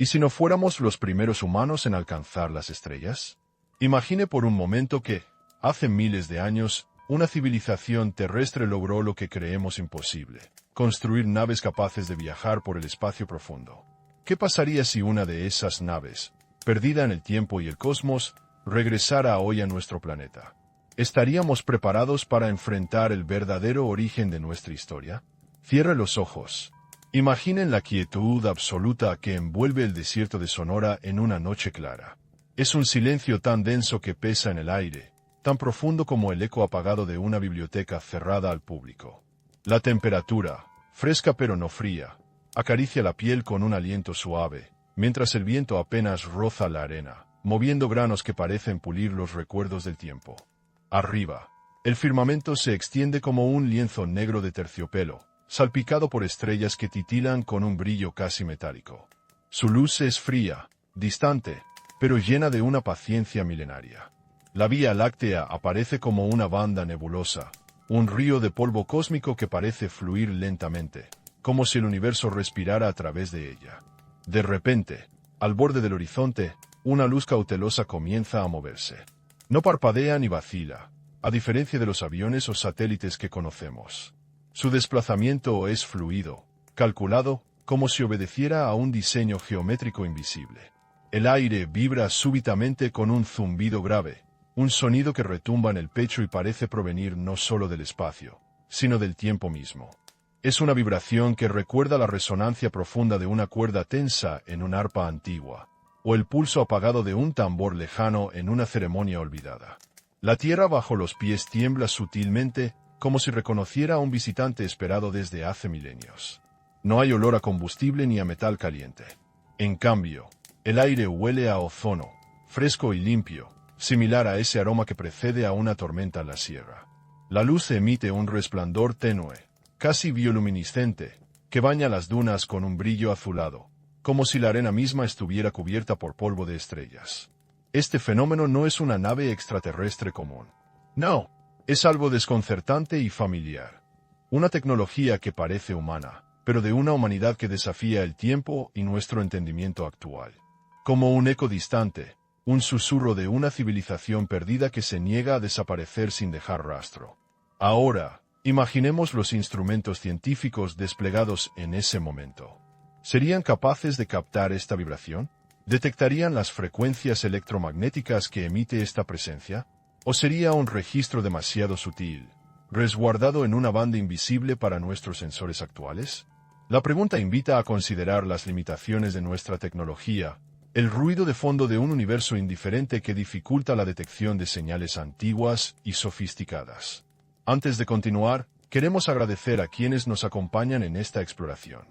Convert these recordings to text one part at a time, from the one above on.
¿Y si no fuéramos los primeros humanos en alcanzar las estrellas? Imagine por un momento que, hace miles de años, una civilización terrestre logró lo que creemos imposible: construir naves capaces de viajar por el espacio profundo. ¿Qué pasaría si una de esas naves, perdida en el tiempo y el cosmos, regresara hoy a nuestro planeta? ¿Estaríamos preparados para enfrentar el verdadero origen de nuestra historia? Cierre los ojos. Imaginen la quietud absoluta que envuelve el desierto de Sonora en una noche clara. Es un silencio tan denso que pesa en el aire, tan profundo como el eco apagado de una biblioteca cerrada al público. La temperatura, fresca pero no fría, acaricia la piel con un aliento suave, mientras el viento apenas roza la arena, moviendo granos que parecen pulir los recuerdos del tiempo. Arriba, el firmamento se extiende como un lienzo negro de terciopelo, salpicado por estrellas que titilan con un brillo casi metálico. Su luz es fría, distante, pero llena de una paciencia milenaria. La Vía Láctea aparece como una banda nebulosa, un río de polvo cósmico que parece fluir lentamente, como si el universo respirara a través de ella. De repente, al borde del horizonte, una luz cautelosa comienza a moverse. No parpadea ni vacila, a diferencia de los aviones o satélites que conocemos. Su desplazamiento es fluido, calculado, como si obedeciera a un diseño geométrico invisible. El aire vibra súbitamente con un zumbido grave, un sonido que retumba en el pecho y parece provenir no solo del espacio, sino del tiempo mismo. Es una vibración que recuerda la resonancia profunda de una cuerda tensa en un arpa antigua, o el pulso apagado de un tambor lejano en una ceremonia olvidada. La tierra bajo los pies tiembla sutilmente, como si reconociera a un visitante esperado desde hace milenios. No hay olor a combustible ni a metal caliente. En cambio, el aire huele a ozono, fresco y limpio, similar a ese aroma que precede a una tormenta en la sierra. La luz emite un resplandor tenue, casi bioluminiscente, que baña las dunas con un brillo azulado, como si la arena misma estuviera cubierta por polvo de estrellas. Este fenómeno no es una nave extraterrestre común. No, es algo desconcertante y familiar. Una tecnología que parece humana, pero de una humanidad que desafía el tiempo y nuestro entendimiento actual. Como un eco distante, un susurro de una civilización perdida que se niega a desaparecer sin dejar rastro. Ahora, imaginemos los instrumentos científicos desplegados en ese momento. ¿Serían capaces de captar esta vibración? ¿Detectarían las frecuencias electromagnéticas que emite esta presencia? ¿O sería un registro demasiado sutil, resguardado en una banda invisible para nuestros sensores actuales? La pregunta invita a considerar las limitaciones de nuestra tecnología, el ruido de fondo de un universo indiferente que dificulta la detección de señales antiguas y sofisticadas. Antes de continuar, queremos agradecer a quienes nos acompañan en esta exploración.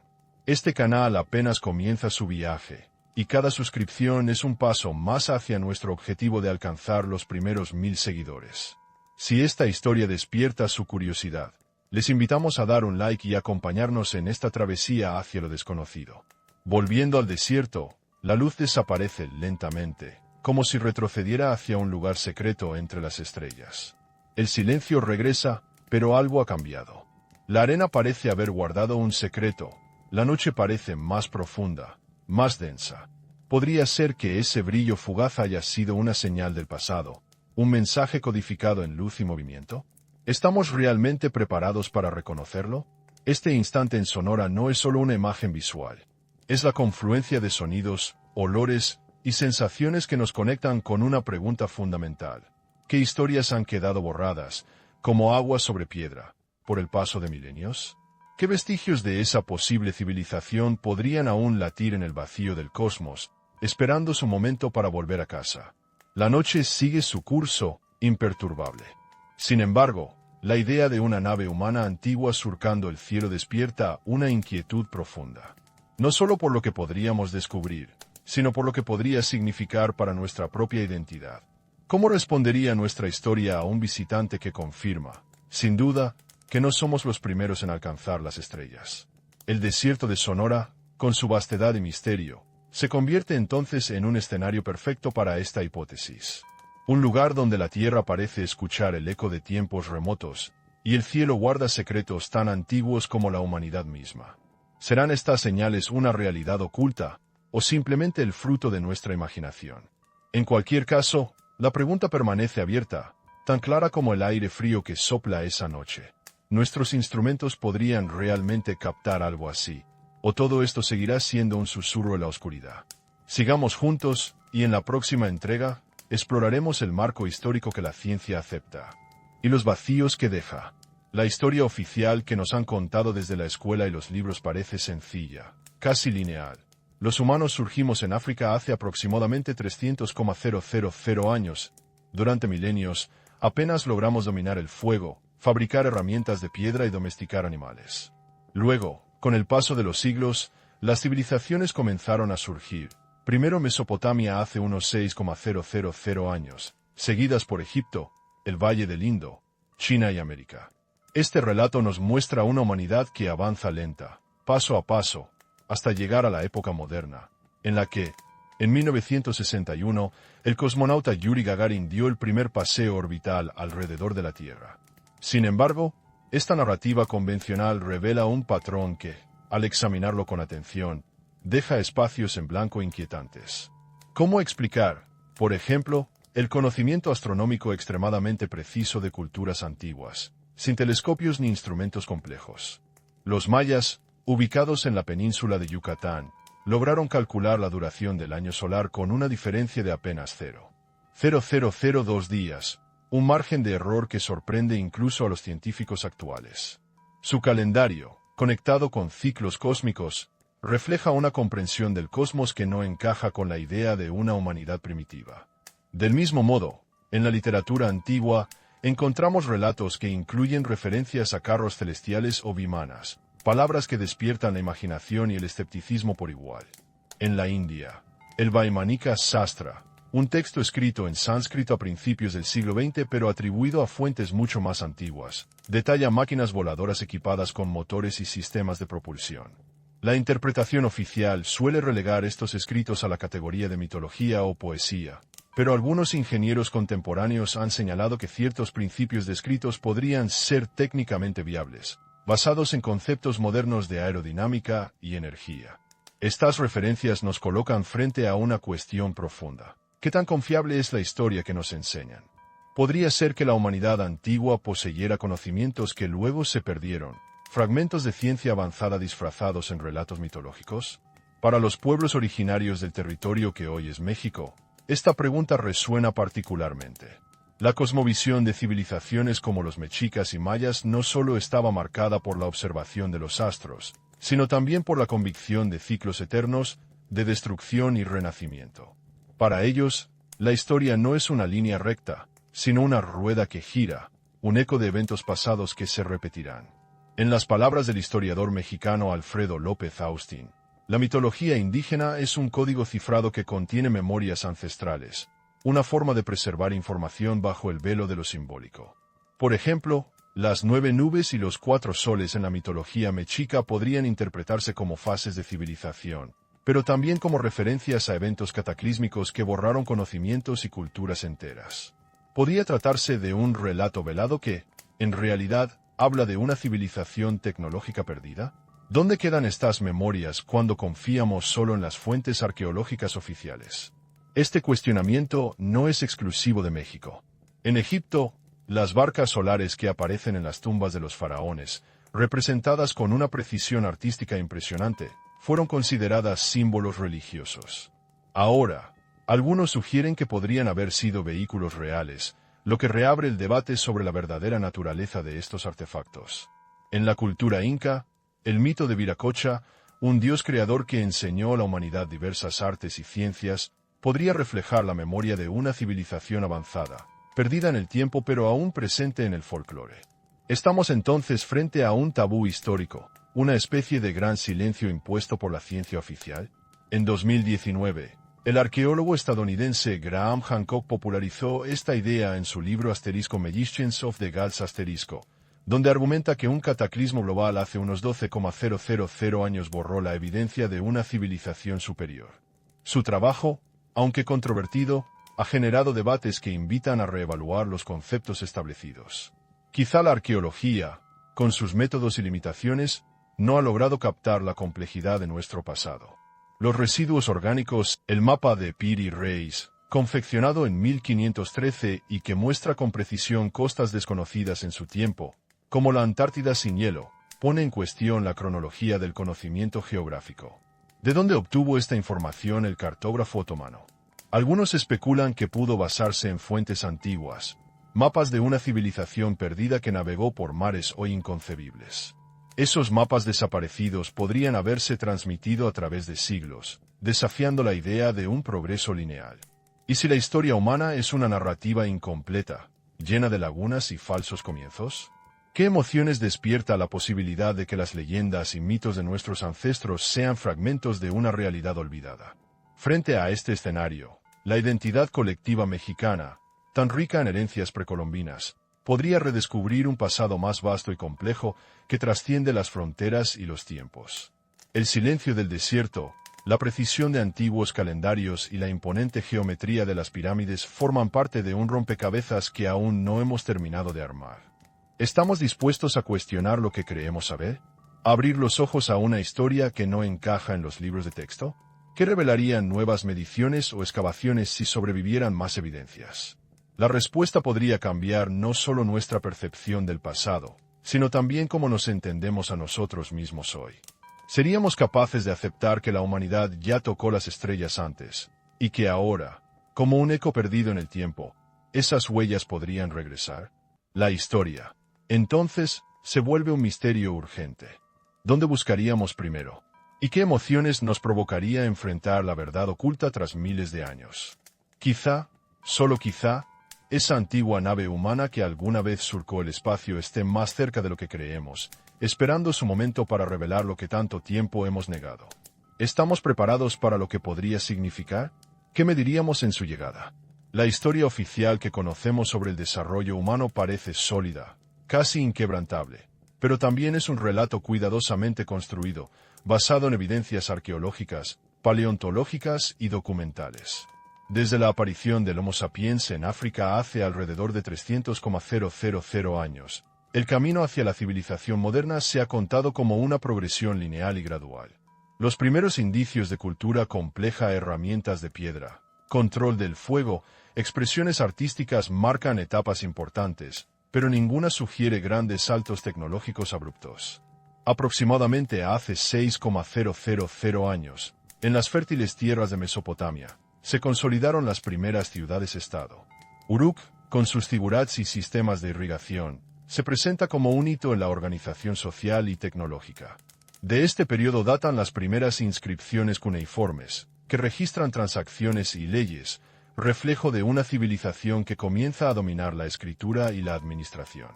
Este canal apenas comienza su viaje, y cada suscripción es un paso más hacia nuestro objetivo de alcanzar los primeros 1000 seguidores. Si esta historia despierta su curiosidad, les invitamos a dar un like y acompañarnos en esta travesía hacia lo desconocido. Volviendo al desierto, la luz desaparece lentamente, como si retrocediera hacia un lugar secreto entre las estrellas. El silencio regresa, pero algo ha cambiado. La arena parece haber guardado un secreto, la noche parece más profunda, más densa. ¿Podría ser que ese brillo fugaz haya sido una señal del pasado, un mensaje codificado en luz y movimiento? ¿Estamos realmente preparados para reconocerlo? Este instante en Sonora no es solo una imagen visual. Es la confluencia de sonidos, olores y sensaciones que nos conectan con una pregunta fundamental. ¿Qué historias han quedado borradas, como agua sobre piedra, por el paso de milenios? ¿Qué vestigios de esa posible civilización podrían aún latir en el vacío del cosmos, esperando su momento para volver a casa? La noche sigue su curso, imperturbable. Sin embargo, la idea de una nave humana antigua surcando el cielo despierta una inquietud profunda. No solo por lo que podríamos descubrir, sino por lo que podría significar para nuestra propia identidad. ¿Cómo respondería nuestra historia a un visitante que confirma, sin duda, que no somos los primeros en alcanzar las estrellas? El desierto de Sonora, con su vastedad y misterio, se convierte entonces en un escenario perfecto para esta hipótesis. Un lugar donde la tierra parece escuchar el eco de tiempos remotos, y el cielo guarda secretos tan antiguos como la humanidad misma. ¿Serán estas señales una realidad oculta, o simplemente el fruto de nuestra imaginación. En cualquier caso, la pregunta permanece abierta, tan clara como el aire frío que sopla esa noche. ¿Nuestros instrumentos podrían realmente captar algo así? ¿O todo esto seguirá siendo un susurro en la oscuridad? Sigamos juntos, y en la próxima entrega, exploraremos el marco histórico que la ciencia acepta. Y los vacíos que deja. La historia oficial que nos han contado desde la escuela y los libros parece sencilla, casi lineal. Los humanos surgimos en África hace aproximadamente 300,000 años. Durante milenios, apenas logramos dominar el fuego, fabricar herramientas de piedra y domesticar animales. Luego, con el paso de los siglos, las civilizaciones comenzaron a surgir. Primero Mesopotamia hace unos 6,000 años, seguidas por Egipto, el Valle del Indo, China y América. Este relato nos muestra una humanidad que avanza lenta, paso a paso, hasta llegar a la época moderna, en la que, en 1961, el cosmonauta Yuri Gagarin dio el primer paseo orbital alrededor de la Tierra. Sin embargo, esta narrativa convencional revela un patrón que, al examinarlo con atención, deja espacios en blanco inquietantes. ¿Cómo explicar, por ejemplo, el conocimiento astronómico extremadamente preciso de culturas antiguas, sin telescopios ni instrumentos complejos? Los mayas, ubicados en la península de Yucatán, lograron calcular la duración del año solar con una diferencia de apenas 0,0002 días, un margen de error que sorprende incluso a los científicos actuales. Su calendario, conectado con ciclos cósmicos, refleja una comprensión del cosmos que no encaja con la idea de una humanidad primitiva. Del mismo modo, en la literatura antigua, encontramos relatos que incluyen referencias a carros celestiales o vimanas, palabras que despiertan la imaginación y el escepticismo por igual. En la India, el Vaimanika Sastra, un texto escrito en sánscrito a principios del siglo XX pero atribuido a fuentes mucho más antiguas, detalla máquinas voladoras equipadas con motores y sistemas de propulsión. La interpretación oficial suele relegar estos escritos a la categoría de mitología o poesía, pero algunos ingenieros contemporáneos han señalado que ciertos principios descritos podrían ser técnicamente viables, basados en conceptos modernos de aerodinámica y energía. Estas referencias nos colocan frente a una cuestión profunda. ¿Qué tan confiable es la historia que nos enseñan? ¿Podría ser que la humanidad antigua poseyera conocimientos que luego se perdieron, fragmentos de ciencia avanzada disfrazados en relatos mitológicos? Para los pueblos originarios del territorio que hoy es México, esta pregunta resuena particularmente. La cosmovisión de civilizaciones como los mexicas y mayas no solo estaba marcada por la observación de los astros, sino también por la convicción de ciclos eternos, de destrucción y renacimiento. Para ellos, la historia no es una línea recta, sino una rueda que gira, un eco de eventos pasados que se repetirán. En las palabras del historiador mexicano Alfredo López Austin, la mitología indígena es un código cifrado que contiene memorias ancestrales, una forma de preservar información bajo el velo de lo simbólico. Por ejemplo, las 9 nubes y los 4 soles en la mitología mexica podrían interpretarse como fases de civilización, pero también como referencias a eventos cataclísmicos que borraron conocimientos y culturas enteras. ¿Podría tratarse de un relato velado que, en realidad, habla de una civilización tecnológica perdida? ¿Dónde quedan estas memorias cuando confiamos solo en las fuentes arqueológicas oficiales? Este cuestionamiento no es exclusivo de México. En Egipto, las barcas solares que aparecen en las tumbas de los faraones, representadas con una precisión artística impresionante, fueron consideradas símbolos religiosos. Ahora, algunos sugieren que podrían haber sido vehículos reales, lo que reabre el debate sobre la verdadera naturaleza de estos artefactos. En la cultura inca, el mito de Viracocha, un dios creador que enseñó a la humanidad diversas artes y ciencias, podría reflejar la memoria de una civilización avanzada, perdida en el tiempo pero aún presente en el folclore. Estamos entonces frente a un tabú histórico, una especie de gran silencio impuesto por la ciencia oficial. En 2019, el arqueólogo estadounidense Graham Hancock popularizó esta idea en su libro Magicians of the Gods *, donde argumenta que un cataclismo global hace unos 12,000 años borró la evidencia de una civilización superior. Su trabajo, aunque controvertido, ha generado debates que invitan a reevaluar los conceptos establecidos. Quizá la arqueología, con sus métodos y limitaciones, no ha logrado captar la complejidad de nuestro pasado. Los residuos orgánicos, el mapa de Piri Reis, confeccionado en 1513 y que muestra con precisión costas desconocidas en su tiempo, como la Antártida sin hielo, pone en cuestión la cronología del conocimiento geográfico. ¿De dónde obtuvo esta información el cartógrafo otomano? Algunos especulan que pudo basarse en fuentes antiguas, mapas de una civilización perdida que navegó por mares hoy inconcebibles. Esos mapas desaparecidos podrían haberse transmitido a través de siglos, desafiando la idea de un progreso lineal. ¿Y si la historia humana es una narrativa incompleta, llena de lagunas y falsos comienzos? ¿Qué emociones despierta la posibilidad de que las leyendas y mitos de nuestros ancestros sean fragmentos de una realidad olvidada? Frente a este escenario, la identidad colectiva mexicana, tan rica en herencias precolombinas, podría redescubrir un pasado más vasto y complejo que trasciende las fronteras y los tiempos. El silencio del desierto, la precisión de antiguos calendarios y la imponente geometría de las pirámides forman parte de un rompecabezas que aún no hemos terminado de armar. ¿Estamos dispuestos a cuestionar lo que creemos saber? ¿A abrir los ojos a una historia que no encaja en los libros de texto? ¿Qué revelarían nuevas mediciones o excavaciones si sobrevivieran más evidencias? La respuesta podría cambiar no solo nuestra percepción del pasado, sino también cómo nos entendemos a nosotros mismos hoy. ¿Seríamos capaces de aceptar que la humanidad ya tocó las estrellas antes, y que ahora, como un eco perdido en el tiempo, esas huellas podrían regresar? La historia, entonces, se vuelve un misterio urgente. ¿Dónde buscaríamos primero? ¿Y qué emociones nos provocaría enfrentar la verdad oculta tras miles de años? Quizá, solo quizá, esa antigua nave humana que alguna vez surcó el espacio esté más cerca de lo que creemos, esperando su momento para revelar lo que tanto tiempo hemos negado. ¿Estamos preparados para lo que podría significar? ¿Qué mediríamos en su llegada? La historia oficial que conocemos sobre el desarrollo humano parece sólida, casi inquebrantable, pero también es un relato cuidadosamente construido, basado en evidencias arqueológicas, paleontológicas y documentales. Desde la aparición del Homo sapiens en África hace alrededor de 300,000 años, el camino hacia la civilización moderna se ha contado como una progresión lineal y gradual. Los primeros indicios de cultura compleja, herramientas de piedra, control del fuego, expresiones artísticas marcan etapas importantes, pero ninguna sugiere grandes saltos tecnológicos abruptos. Aproximadamente hace 6,000 años, en las fértiles tierras de Mesopotamia, se consolidaron las primeras ciudades-estado. Uruk, con sus zigurats y sistemas de irrigación, se presenta como un hito en la organización social y tecnológica. De este periodo datan las primeras inscripciones cuneiformes, que registran transacciones y leyes, reflejo de una civilización que comienza a dominar la escritura y la administración.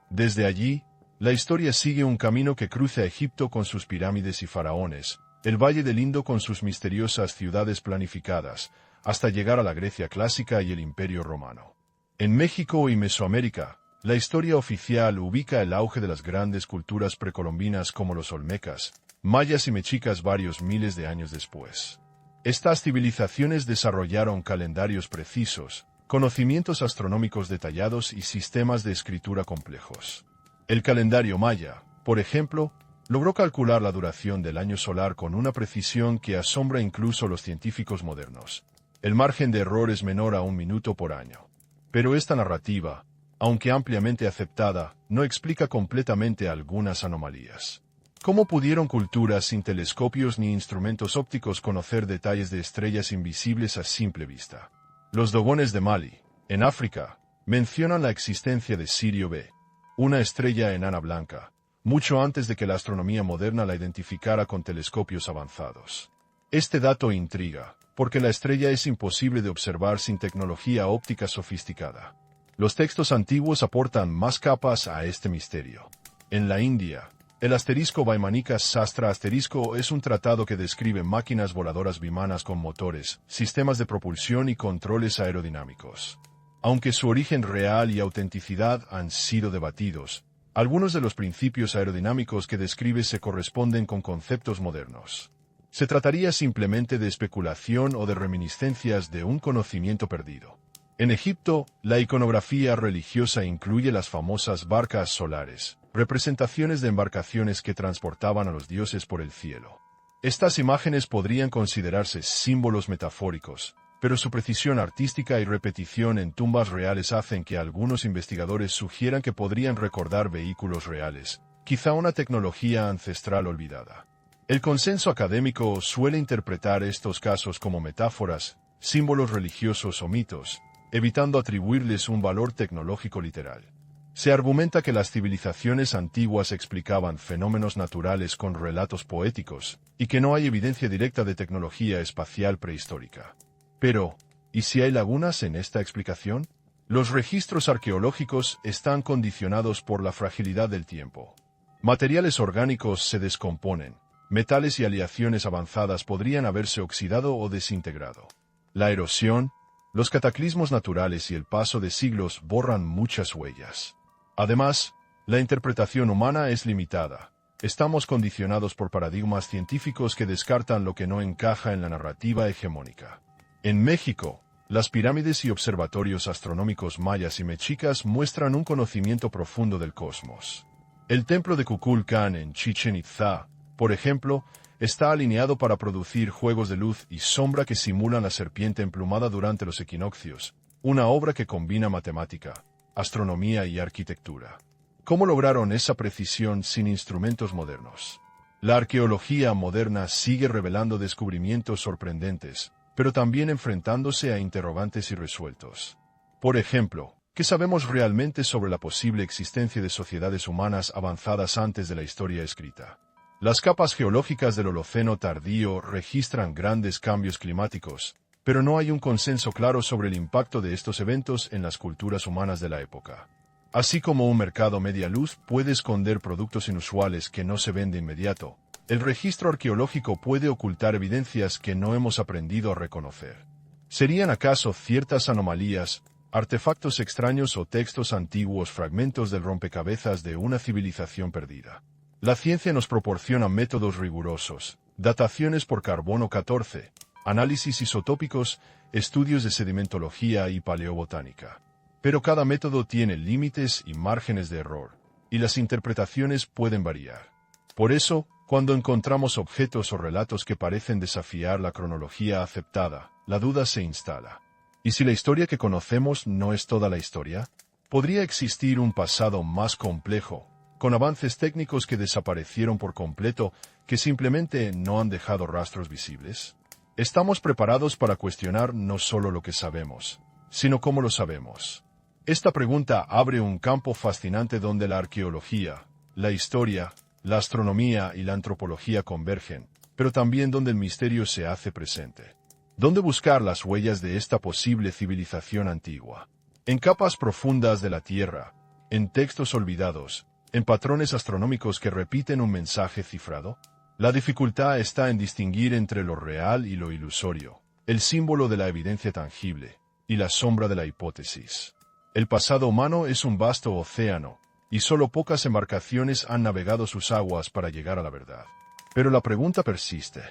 Desde allí, la historia sigue un camino que cruza Egipto con sus pirámides y faraones, el Valle del Indo con sus misteriosas ciudades planificadas, hasta llegar a la Grecia clásica y el Imperio Romano. En México y Mesoamérica, la historia oficial ubica el auge de las grandes culturas precolombinas como los olmecas, mayas y mexicas varios miles de años después. Estas civilizaciones desarrollaron calendarios precisos, conocimientos astronómicos detallados y sistemas de escritura complejos. El calendario maya, por ejemplo, logró calcular la duración del año solar con una precisión que asombra incluso a los científicos modernos. El margen de error es menor a 1 minuto por año. Pero esta narrativa, aunque ampliamente aceptada, no explica completamente algunas anomalías. ¿Cómo pudieron culturas sin telescopios ni instrumentos ópticos conocer detalles de estrellas invisibles a simple vista? Los dogones de Mali, en África, mencionan la existencia de Sirio B, una estrella enana blanca, mucho antes de que la astronomía moderna la identificara con telescopios avanzados. Este dato intriga, porque la estrella es imposible de observar sin tecnología óptica sofisticada. Los textos antiguos aportan más capas a este misterio. En la India, el asterisco Vaimanika Sastra asterisco es un tratado que describe máquinas voladoras bimanas con motores, sistemas de propulsión y controles aerodinámicos. Aunque su origen real y autenticidad han sido debatidos, algunos de los principios aerodinámicos que describe se corresponden con conceptos modernos. Se trataría simplemente de especulación o de reminiscencias de un conocimiento perdido. En Egipto, la iconografía religiosa incluye las famosas barcas solares, representaciones de embarcaciones que transportaban a los dioses por el cielo. Estas imágenes podrían considerarse símbolos metafóricos, pero su precisión artística y repetición en tumbas reales hacen que algunos investigadores sugieran que podrían recordar vehículos reales, quizá una tecnología ancestral olvidada. El consenso académico suele interpretar estos casos como metáforas, símbolos religiosos o mitos, evitando atribuirles un valor tecnológico literal. Se argumenta que las civilizaciones antiguas explicaban fenómenos naturales con relatos poéticos, y que no hay evidencia directa de tecnología espacial prehistórica. Pero, ¿y si hay lagunas en esta explicación? Los registros arqueológicos están condicionados por la fragilidad del tiempo. Materiales orgánicos se descomponen, metales y aleaciones avanzadas podrían haberse oxidado o desintegrado. La erosión, los cataclismos naturales y el paso de siglos borran muchas huellas. Además, la interpretación humana es limitada. Estamos condicionados por paradigmas científicos que descartan lo que no encaja en la narrativa hegemónica. En México, las pirámides y observatorios astronómicos mayas y mexicas muestran un conocimiento profundo del cosmos. El templo de Kukulcán en Chichén Itzá, por ejemplo, está alineado para producir juegos de luz y sombra que simulan la serpiente emplumada durante los equinoccios, una obra que combina matemática, astronomía y arquitectura. ¿Cómo lograron esa precisión sin instrumentos modernos? La arqueología moderna sigue revelando descubrimientos sorprendentes, pero también enfrentándose a interrogantes irresueltos. Por ejemplo, ¿qué sabemos realmente sobre la posible existencia de sociedades humanas avanzadas antes de la historia escrita? Las capas geológicas del Holoceno tardío registran grandes cambios climáticos, pero no hay un consenso claro sobre el impacto de estos eventos en las culturas humanas de la época. Así como un mercado media luz puede esconder productos inusuales que no se ven de inmediato, el registro arqueológico puede ocultar evidencias que no hemos aprendido a reconocer. ¿Serían acaso ciertas anomalías, artefactos extraños o textos antiguos fragmentos del rompecabezas de una civilización perdida? La ciencia nos proporciona métodos rigurosos, dataciones por carbono 14, análisis isotópicos, estudios de sedimentología y paleobotánica. Pero cada método tiene límites y márgenes de error, y las interpretaciones pueden variar. Por eso, cuando encontramos objetos o relatos que parecen desafiar la cronología aceptada, la duda se instala. ¿Y si la historia que conocemos no es toda la historia? ¿Podría existir un pasado más complejo, con avances técnicos que desaparecieron por completo, que simplemente no han dejado rastros visibles? Estamos preparados para cuestionar no solo lo que sabemos, sino cómo lo sabemos. Esta pregunta abre un campo fascinante donde la arqueología, la historia, la astronomía y la antropología convergen, pero también donde el misterio se hace presente. ¿Dónde buscar las huellas de esta posible civilización antigua? En capas profundas de la Tierra, en textos olvidados, en patrones astronómicos que repiten un mensaje cifrado. La dificultad está en distinguir entre lo real y lo ilusorio, el símbolo de la evidencia tangible y la sombra de la hipótesis. El pasado humano es un vasto océano, y solo pocas embarcaciones han navegado sus aguas para llegar a la verdad. Pero la pregunta persiste.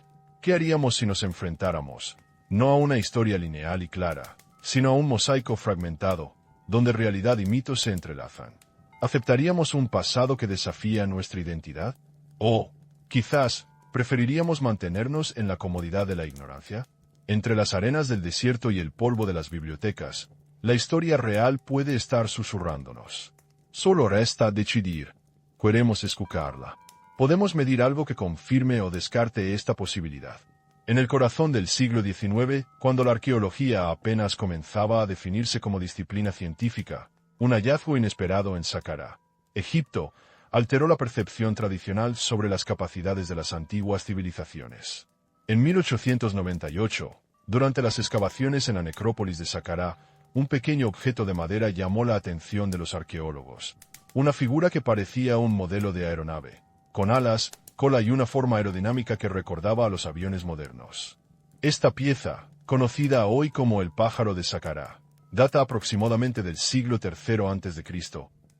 ¿Qué haríamos si nos enfrentáramos, no a una historia lineal y clara, sino a un mosaico fragmentado, donde realidad y mito se entrelazan? ¿Aceptaríamos un pasado que desafía nuestra identidad? ¿O, quizás, preferiríamos mantenernos en la comodidad de la ignorancia? Entre las arenas del desierto y el polvo de las bibliotecas, la historia real puede estar susurrándonos. Solo resta decidir. Queremos escucharla. Podemos medir algo que confirme o descarte esta posibilidad. En el corazón del siglo XIX, cuando la arqueología apenas comenzaba a definirse como disciplina científica, un hallazgo inesperado en Saqqara, Egipto, alteró la percepción tradicional sobre las capacidades de las antiguas civilizaciones. En 1898, durante las excavaciones en la necrópolis de Saqqara, un pequeño objeto de madera llamó la atención de los arqueólogos. Una figura que parecía un modelo de aeronave, con alas, cola y una forma aerodinámica que recordaba a los aviones modernos. Esta pieza, conocida hoy como el pájaro de Saqqara, data aproximadamente del siglo III a.C.,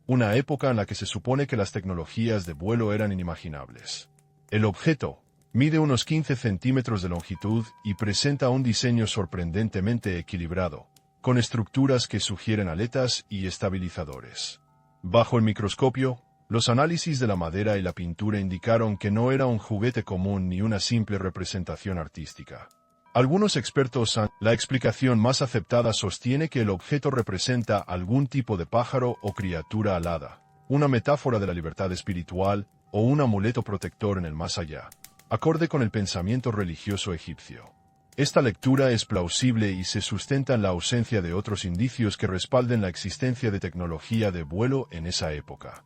una época en la que se supone que las tecnologías de vuelo eran inimaginables. El objeto mide unos 15 centímetros de longitud y presenta un diseño sorprendentemente equilibrado, con estructuras que sugieren aletas y estabilizadores. Bajo el microscopio, Los análisis de la madera y la pintura indicaron que no era un juguete común ni una simple representación artística. Algunos expertos la explicación más aceptada sostiene que el objeto representa algún tipo de pájaro o criatura alada, una metáfora de la libertad espiritual o un amuleto protector en el más allá, acorde con el pensamiento religioso egipcio. Esta lectura es plausible y se sustenta en la ausencia de otros indicios que respalden la existencia de tecnología de vuelo en esa época.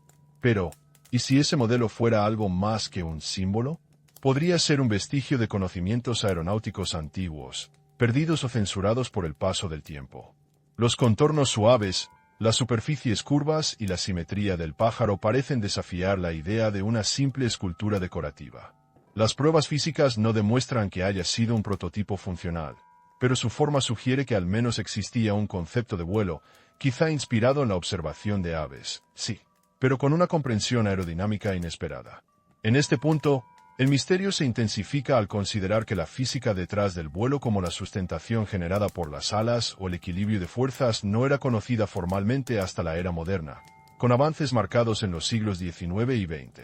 Pero, ¿y si ese modelo fuera algo más que un símbolo? Podría ser un vestigio de conocimientos aeronáuticos antiguos, perdidos o censurados por el paso del tiempo. Los contornos suaves, las superficies curvas y la simetría del pájaro parecen desafiar la idea de una simple escultura decorativa. Las pruebas físicas no demuestran que haya sido un prototipo funcional, pero su forma sugiere que al menos existía un concepto de vuelo, quizá inspirado en la observación de aves, sí, pero con una comprensión aerodinámica inesperada. En este punto, el misterio se intensifica al considerar que la física detrás del vuelo, como la sustentación generada por las alas o el equilibrio de fuerzas, no era conocida formalmente hasta la era moderna, con avances marcados en los siglos XIX y XX.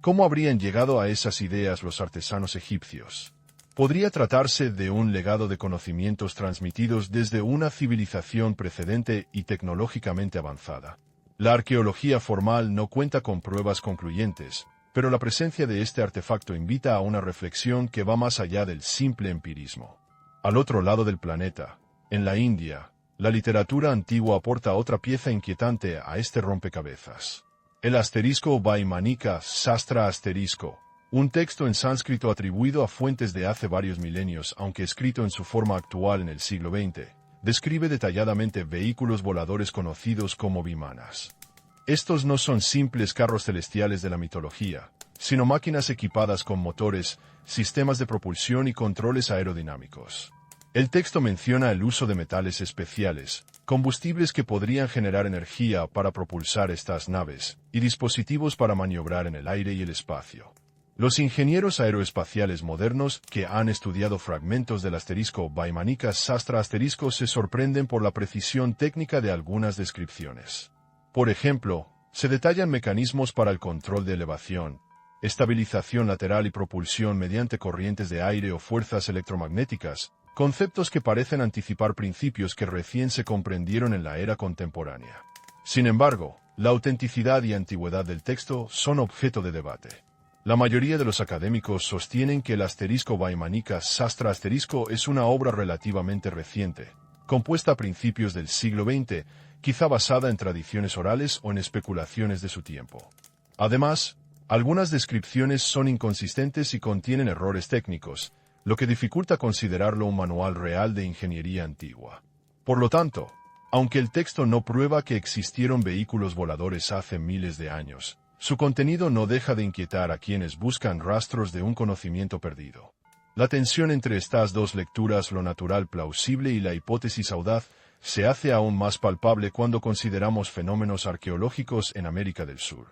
¿Cómo habrían llegado a esas ideas los artesanos egipcios? Podría tratarse de un legado de conocimientos transmitidos desde una civilización precedente y tecnológicamente avanzada. La arqueología formal no cuenta con pruebas concluyentes, pero la presencia de este artefacto invita a una reflexión que va más allá del simple empirismo. Al otro lado del planeta, en la India, la literatura antigua aporta otra pieza inquietante a este rompecabezas. El asterisco Vaimanika Sastra asterisco, un texto en sánscrito atribuido a fuentes de hace varios milenios, aunque escrito en su forma actual en el siglo XX, describe detalladamente vehículos voladores conocidos como vimanas. Estos no son simples carros celestiales de la mitología, sino máquinas equipadas con motores, sistemas de propulsión y controles aerodinámicos. El texto menciona el uso de metales especiales, combustibles que podrían generar energía para propulsar estas naves, y dispositivos para maniobrar en el aire y el espacio. Los ingenieros aeroespaciales modernos que han estudiado fragmentos del asterisco Vaimanika Sastra asterisco se sorprenden por la precisión técnica de algunas descripciones. Por ejemplo, se detallan mecanismos para el control de elevación, estabilización lateral y propulsión mediante corrientes de aire o fuerzas electromagnéticas, conceptos que parecen anticipar principios que recién se comprendieron en la era contemporánea. Sin embargo, la autenticidad y antigüedad del texto son objeto de debate. La mayoría de los académicos sostienen que el asterisco Vaimanika Sastra asterisco es una obra relativamente reciente, compuesta a principios del siglo XX, quizá basada en tradiciones orales o en especulaciones de su tiempo. Además, algunas descripciones son inconsistentes y contienen errores técnicos, lo que dificulta considerarlo un manual real de ingeniería antigua. Por lo tanto, aunque el texto no prueba que existieron vehículos voladores hace miles de años, su contenido no deja de inquietar a quienes buscan rastros de un conocimiento perdido. La tensión entre estas dos lecturas, lo natural plausible y la hipótesis audaz, se hace aún más palpable cuando consideramos fenómenos arqueológicos en América del Sur.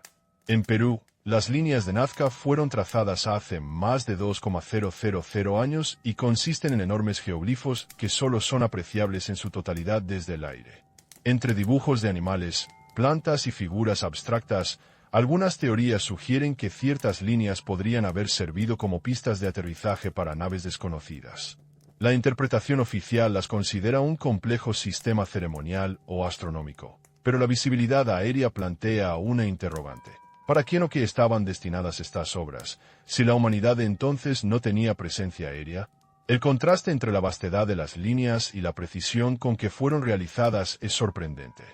En Perú, las líneas de Nazca fueron trazadas hace más de 2,000 años y consisten en enormes geoglifos que solo son apreciables en su totalidad desde el aire. Entre dibujos de animales, plantas y figuras abstractas, algunas teorías sugieren que ciertas líneas podrían haber servido como pistas de aterrizaje para naves desconocidas. La interpretación oficial las considera un complejo sistema ceremonial o astronómico, pero la visibilidad aérea plantea una interrogante. ¿Para quién o qué estaban destinadas estas obras, si la humanidad de entonces no tenía presencia aérea? El contraste entre la vastedad de las líneas y la precisión con que fueron realizadas es sorprendente.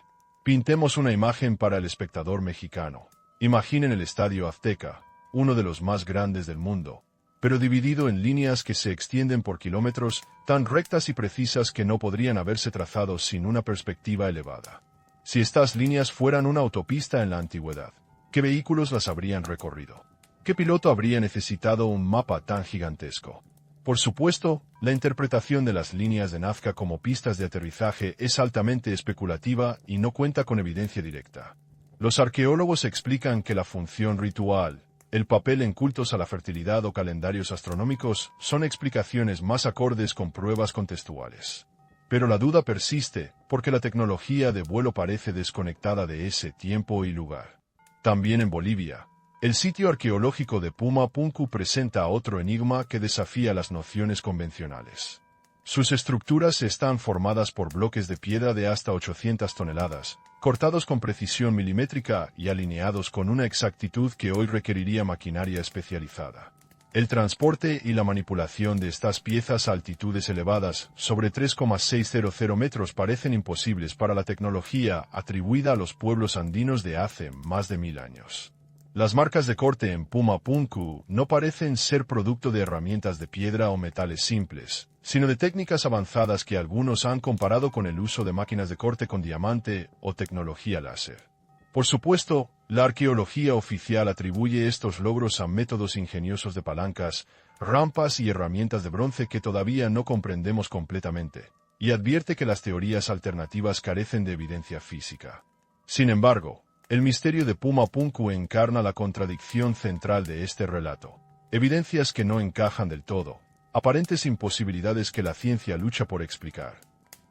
Pintemos una imagen para el espectador mexicano. Imaginen el Estadio Azteca, uno de los más grandes del mundo, pero dividido en líneas que se extienden por kilómetros, tan rectas y precisas que no podrían haberse trazado sin una perspectiva elevada. Si estas líneas fueran una autopista en la antigüedad, ¿qué vehículos las habrían recorrido? ¿Qué piloto habría necesitado un mapa tan gigantesco? Por supuesto, la interpretación de las líneas de Nazca como pistas de aterrizaje es altamente especulativa y no cuenta con evidencia directa. Los arqueólogos explican que la función ritual, el papel en cultos a la fertilidad o calendarios astronómicos son explicaciones más acordes con pruebas contextuales. Pero la duda persiste, porque la tecnología de vuelo parece desconectada de ese tiempo y lugar. También en Bolivia, el sitio arqueológico de Pumapunku presenta otro enigma que desafía las nociones convencionales. Sus estructuras están formadas por bloques de piedra de hasta 800 toneladas, cortados con precisión milimétrica y alineados con una exactitud que hoy requeriría maquinaria especializada. El transporte y la manipulación de estas piezas a altitudes elevadas, sobre 3,600 metros, parecen imposibles para la tecnología atribuida a los pueblos andinos de hace más de 1000 años. Las marcas de corte en Pumapunku no parecen ser producto de herramientas de piedra o metales simples, sino de técnicas avanzadas que algunos han comparado con el uso de máquinas de corte con diamante o tecnología láser. Por supuesto, la arqueología oficial atribuye estos logros a métodos ingeniosos de palancas, rampas y herramientas de bronce que todavía no comprendemos completamente, y advierte que las teorías alternativas carecen de evidencia física. Sin embargo, el misterio de Pumapunku encarna la contradicción central de este relato. Evidencias que no encajan del todo, aparentes imposibilidades que la ciencia lucha por explicar.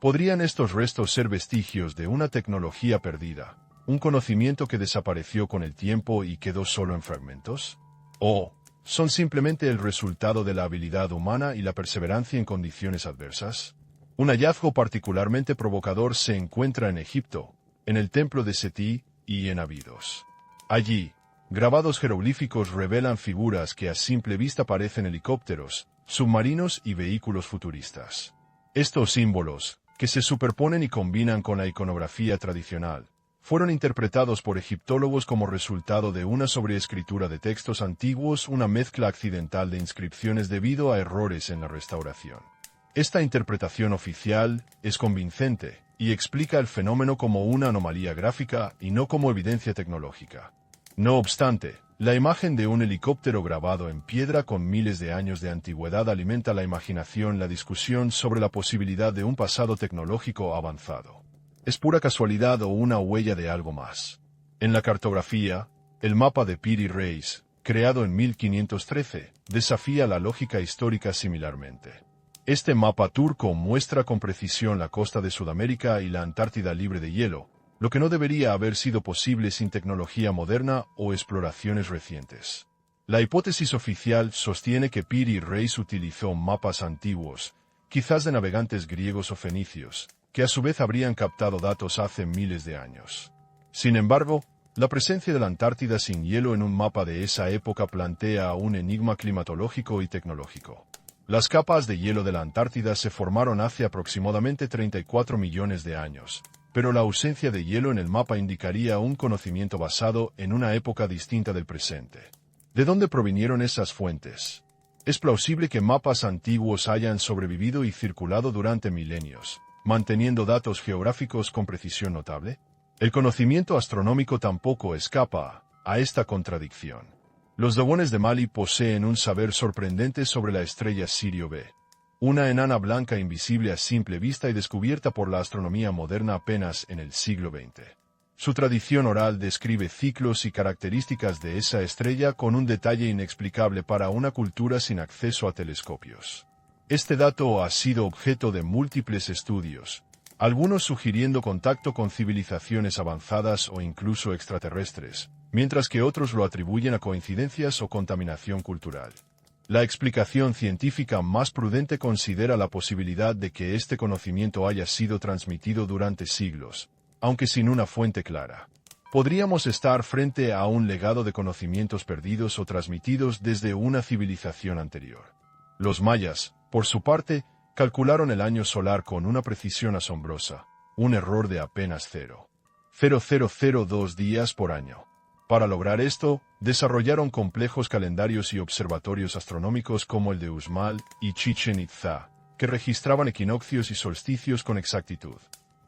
¿Podrían estos restos ser vestigios de una tecnología perdida, un conocimiento que desapareció con el tiempo y quedó solo en fragmentos? ¿O son simplemente el resultado de la habilidad humana y la perseverancia en condiciones adversas? Un hallazgo particularmente provocador se encuentra en Egipto, en el templo de Seti y en Abidos. Allí, grabados jeroglíficos revelan figuras que a simple vista parecen helicópteros, submarinos y vehículos futuristas. Estos símbolos, que se superponen y combinan con la iconografía tradicional, fueron interpretados por egiptólogos como resultado de una sobreescritura de textos antiguos, una mezcla accidental de inscripciones debido a errores en la restauración. Esta interpretación oficial es convincente y explica el fenómeno como una anomalía gráfica y no como evidencia tecnológica. No obstante, la imagen de un helicóptero grabado en piedra con miles de años de antigüedad alimenta la imaginación, la discusión sobre la posibilidad de un pasado tecnológico avanzado. ¿Es pura casualidad o una huella de algo más? En la cartografía, el mapa de Piri Reis, creado en 1513, desafía la lógica histórica similarmente. Este mapa turco muestra con precisión la costa de Sudamérica y la Antártida libre de hielo, lo que no debería haber sido posible sin tecnología moderna o exploraciones recientes. La hipótesis oficial sostiene que Piri Reis utilizó mapas antiguos, quizás de navegantes griegos o fenicios, que a su vez habrían captado datos hace miles de años. Sin embargo, la presencia de la Antártida sin hielo en un mapa de esa época plantea un enigma climatológico y tecnológico. Las capas de hielo de la Antártida se formaron hace aproximadamente 34 millones de años, pero la ausencia de hielo en el mapa indicaría un conocimiento basado en una época distinta del presente. ¿De dónde provinieron esas fuentes? Es plausible que mapas antiguos hayan sobrevivido y circulado durante milenios, manteniendo datos geográficos con precisión notable. El conocimiento astronómico tampoco escapa a esta contradicción. Los dogones de Mali poseen un saber sorprendente sobre la estrella Sirio B, una enana blanca invisible a simple vista y descubierta por la astronomía moderna apenas en el siglo XX. Su tradición oral describe ciclos y características de esa estrella con un detalle inexplicable para una cultura sin acceso a telescopios. Este dato ha sido objeto de múltiples estudios, algunos sugiriendo contacto con civilizaciones avanzadas o incluso extraterrestres, mientras que otros lo atribuyen a coincidencias o contaminación cultural. La explicación científica más prudente considera la posibilidad de que este conocimiento haya sido transmitido durante siglos, aunque sin una fuente clara. Podríamos estar frente a un legado de conocimientos perdidos o transmitidos desde una civilización anterior. Los mayas, por su parte, calcularon el año solar con una precisión asombrosa, un error de apenas 0,0002 días por año. Para lograr esto, desarrollaron complejos calendarios y observatorios astronómicos como el de Uxmal y Chichén Itzá, que registraban equinoccios y solsticios con exactitud.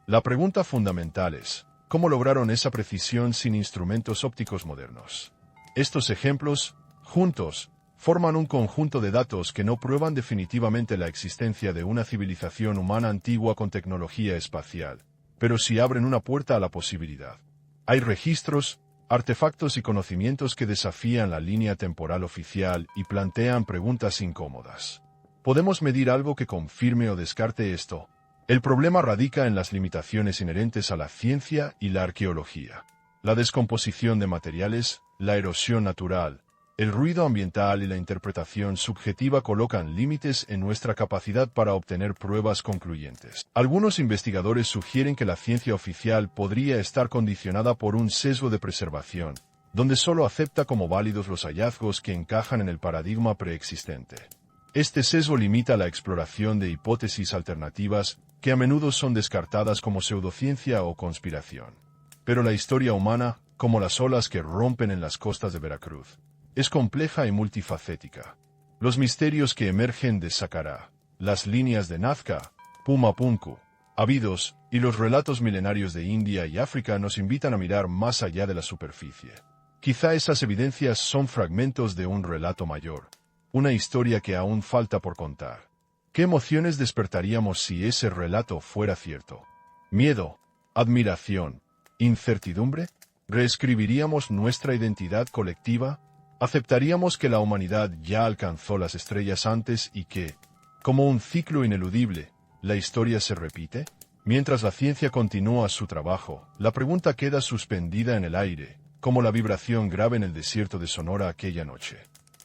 La pregunta fundamental es, ¿cómo lograron esa precisión sin instrumentos ópticos modernos? Estos ejemplos, juntos, forman un conjunto de datos que no prueban definitivamente la existencia de una civilización humana antigua con tecnología espacial, pero sí abren una puerta a la posibilidad. Hay registros, artefactos y conocimientos que desafían la línea temporal oficial y plantean preguntas incómodas. ¿Podemos medir algo que confirme o descarte esto? El problema radica en las limitaciones inherentes a la ciencia y la arqueología. La descomposición de materiales, la erosión natural, el ruido ambiental y la interpretación subjetiva colocan límites en nuestra capacidad para obtener pruebas concluyentes. Algunos investigadores sugieren que la ciencia oficial podría estar condicionada por un sesgo de preservación, donde solo acepta como válidos los hallazgos que encajan en el paradigma preexistente. Este sesgo limita la exploración de hipótesis alternativas que a menudo son descartadas como pseudociencia o conspiración. Pero la historia humana, como las olas que rompen en las costas de Veracruz, es compleja y multifacética. Los misterios que emergen de Saqqara, las líneas de Nazca, Pumapunku, Abidos y los relatos milenarios de India y África nos invitan a mirar más allá de la superficie. Quizá esas evidencias son fragmentos de un relato mayor, una historia que aún falta por contar. ¿Qué emociones despertaríamos si ese relato fuera cierto? ¿Miedo? ¿Admiración? ¿Incertidumbre? ¿Reescribiríamos nuestra identidad colectiva? ¿Aceptaríamos que la humanidad ya alcanzó las estrellas antes y que, como un ciclo ineludible, la historia se repite? Mientras la ciencia continúa su trabajo, la pregunta queda suspendida en el aire, como la vibración grave en el desierto de Sonora aquella noche.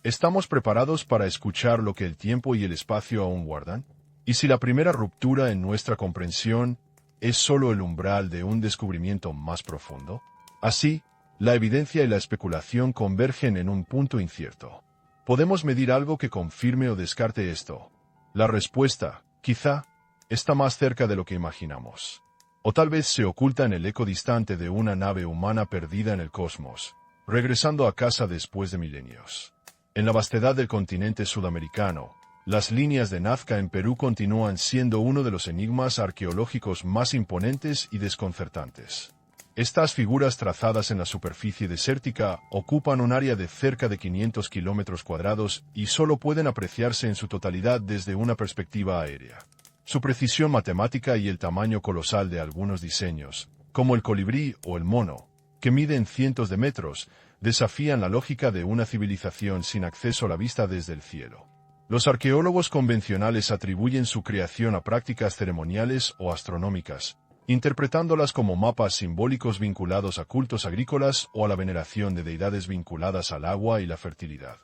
¿Estamos preparados para escuchar lo que el tiempo y el espacio aún guardan? ¿Y si la primera ruptura en nuestra comprensión es solo el umbral de un descubrimiento más profundo? Así, la evidencia y la especulación convergen en un punto incierto. ¿Podemos medir algo que confirme o descarte esto? La respuesta, quizá, está más cerca de lo que imaginamos. O tal vez se oculta en el eco distante de una nave humana perdida en el cosmos, regresando a casa después de milenios. En la vastedad del continente sudamericano, las líneas de Nazca en Perú continúan siendo uno de los enigmas arqueológicos más imponentes y desconcertantes. Estas figuras trazadas en la superficie desértica ocupan un área de cerca de 500 kilómetros cuadrados y solo pueden apreciarse en su totalidad desde una perspectiva aérea. Su precisión matemática y el tamaño colosal de algunos diseños, como el colibrí o el mono, que miden cientos de metros, desafían la lógica de una civilización sin acceso a la vista desde el cielo. Los arqueólogos convencionales atribuyen su creación a prácticas ceremoniales o astronómicas, interpretándolas como mapas simbólicos vinculados a cultos agrícolas o a la veneración de deidades vinculadas al agua y la fertilidad.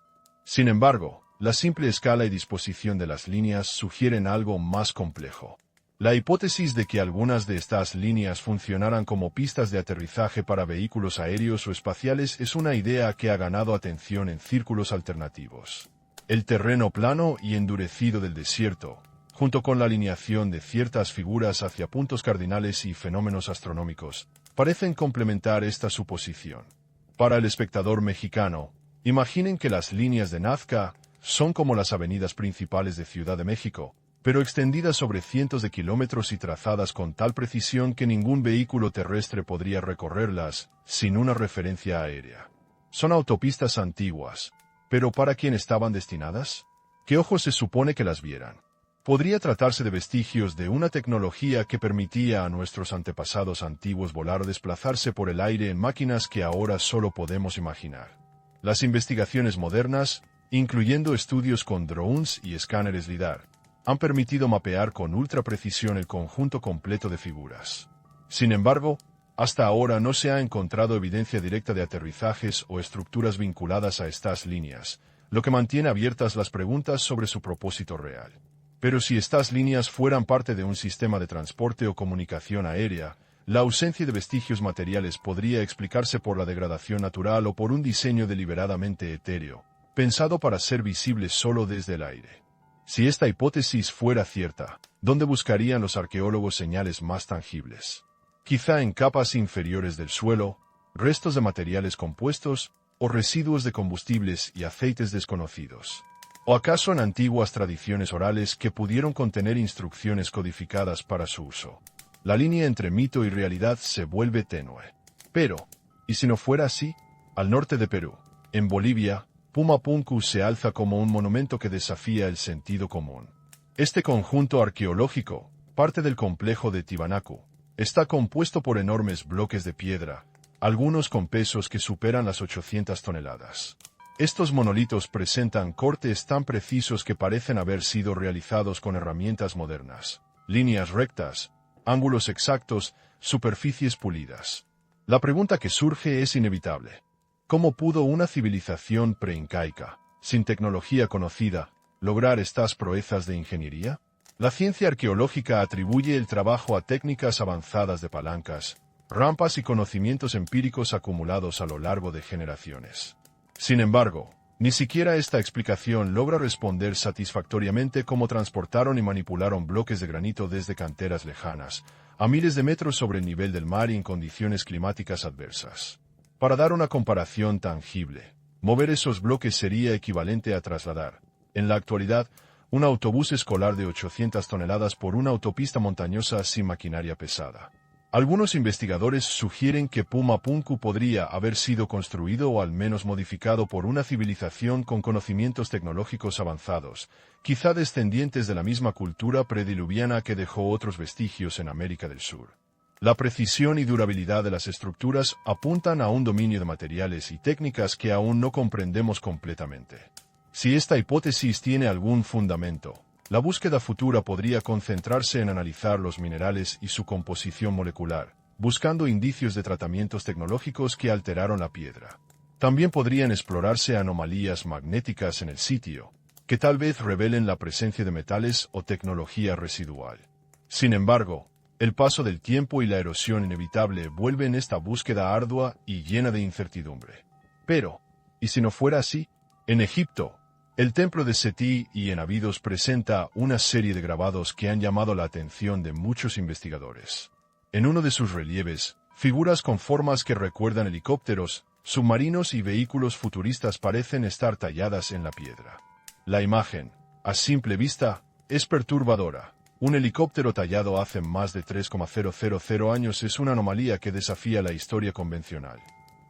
Sin embargo, la simple escala y disposición de las líneas sugieren algo más complejo. La hipótesis de que algunas de estas líneas funcionaran como pistas de aterrizaje para vehículos aéreos o espaciales es una idea que ha ganado atención en círculos alternativos. El terreno plano y endurecido del desierto, junto con la alineación de ciertas figuras hacia puntos cardinales y fenómenos astronómicos, parecen complementar esta suposición. Para el espectador mexicano, imaginen que las líneas de Nazca son como las avenidas principales de Ciudad de México, pero extendidas sobre cientos de kilómetros y trazadas con tal precisión que ningún vehículo terrestre podría recorrerlas sin una referencia aérea. Son autopistas antiguas, pero ¿para quién estaban destinadas? ¿Qué ojos se supone que las vieran? Podría tratarse de vestigios de una tecnología que permitía a nuestros antepasados antiguos volar o desplazarse por el aire en máquinas que ahora solo podemos imaginar. Las investigaciones modernas, incluyendo estudios con drones y escáneres LIDAR, han permitido mapear con ultra precisión el conjunto completo de figuras. Sin embargo, hasta ahora no se ha encontrado evidencia directa de aterrizajes o estructuras vinculadas a estas líneas, lo que mantiene abiertas las preguntas sobre su propósito real. Pero si estas líneas fueran parte de un sistema de transporte o comunicación aérea, la ausencia de vestigios materiales podría explicarse por la degradación natural o por un diseño deliberadamente etéreo, pensado para ser visible solo desde el aire. Si esta hipótesis fuera cierta, ¿dónde buscarían los arqueólogos señales más tangibles? Quizá en capas inferiores del suelo, restos de materiales compuestos o residuos de combustibles y aceites desconocidos. ¿O acaso en antiguas tradiciones orales que pudieron contener instrucciones codificadas para su uso? La línea entre mito y realidad se vuelve tenue. Pero, ¿y si no fuera así? Al norte de Perú, en Bolivia, Pumapunku se alza como un monumento que desafía el sentido común. Este conjunto arqueológico, parte del complejo de Tiwanaku, está compuesto por enormes bloques de piedra, algunos con pesos que superan las 800 toneladas. Estos monolitos presentan cortes tan precisos que parecen haber sido realizados con herramientas modernas, líneas rectas, ángulos exactos, superficies pulidas. La pregunta que surge es inevitable. ¿Cómo pudo una civilización preincaica, sin tecnología conocida, lograr estas proezas de ingeniería? La ciencia arqueológica atribuye el trabajo a técnicas avanzadas de palancas, rampas y conocimientos empíricos acumulados a lo largo de generaciones. Sin embargo, ni siquiera esta explicación logra responder satisfactoriamente cómo transportaron y manipularon bloques de granito desde canteras lejanas, a miles de metros sobre el nivel del mar y en condiciones climáticas adversas. Para dar una comparación tangible, mover esos bloques sería equivalente a trasladar, en la actualidad, un autobús escolar de 800 toneladas por una autopista montañosa sin maquinaria pesada. Algunos investigadores sugieren que Pumapunku podría haber sido construido o al menos modificado por una civilización con conocimientos tecnológicos avanzados, quizá descendientes de la misma cultura prediluviana que dejó otros vestigios en América del Sur. La precisión y durabilidad de las estructuras apuntan a un dominio de materiales y técnicas que aún no comprendemos completamente. Si esta hipótesis tiene algún fundamento, la búsqueda futura podría concentrarse en analizar los minerales y su composición molecular, buscando indicios de tratamientos tecnológicos que alteraron la piedra. También podrían explorarse anomalías magnéticas en el sitio, que tal vez revelen la presencia de metales o tecnología residual. Sin embargo, el paso del tiempo y la erosión inevitable vuelven esta búsqueda ardua y llena de incertidumbre. Pero, ¿y si no fuera así? En Egipto, el templo de Seti y en Abidos presenta una serie de grabados que han llamado la atención de muchos investigadores. En uno de sus relieves, figuras con formas que recuerdan helicópteros, submarinos y vehículos futuristas parecen estar talladas en la piedra. La imagen, a simple vista, es perturbadora. Un helicóptero tallado hace más de 3,000 años es una anomalía que desafía la historia convencional.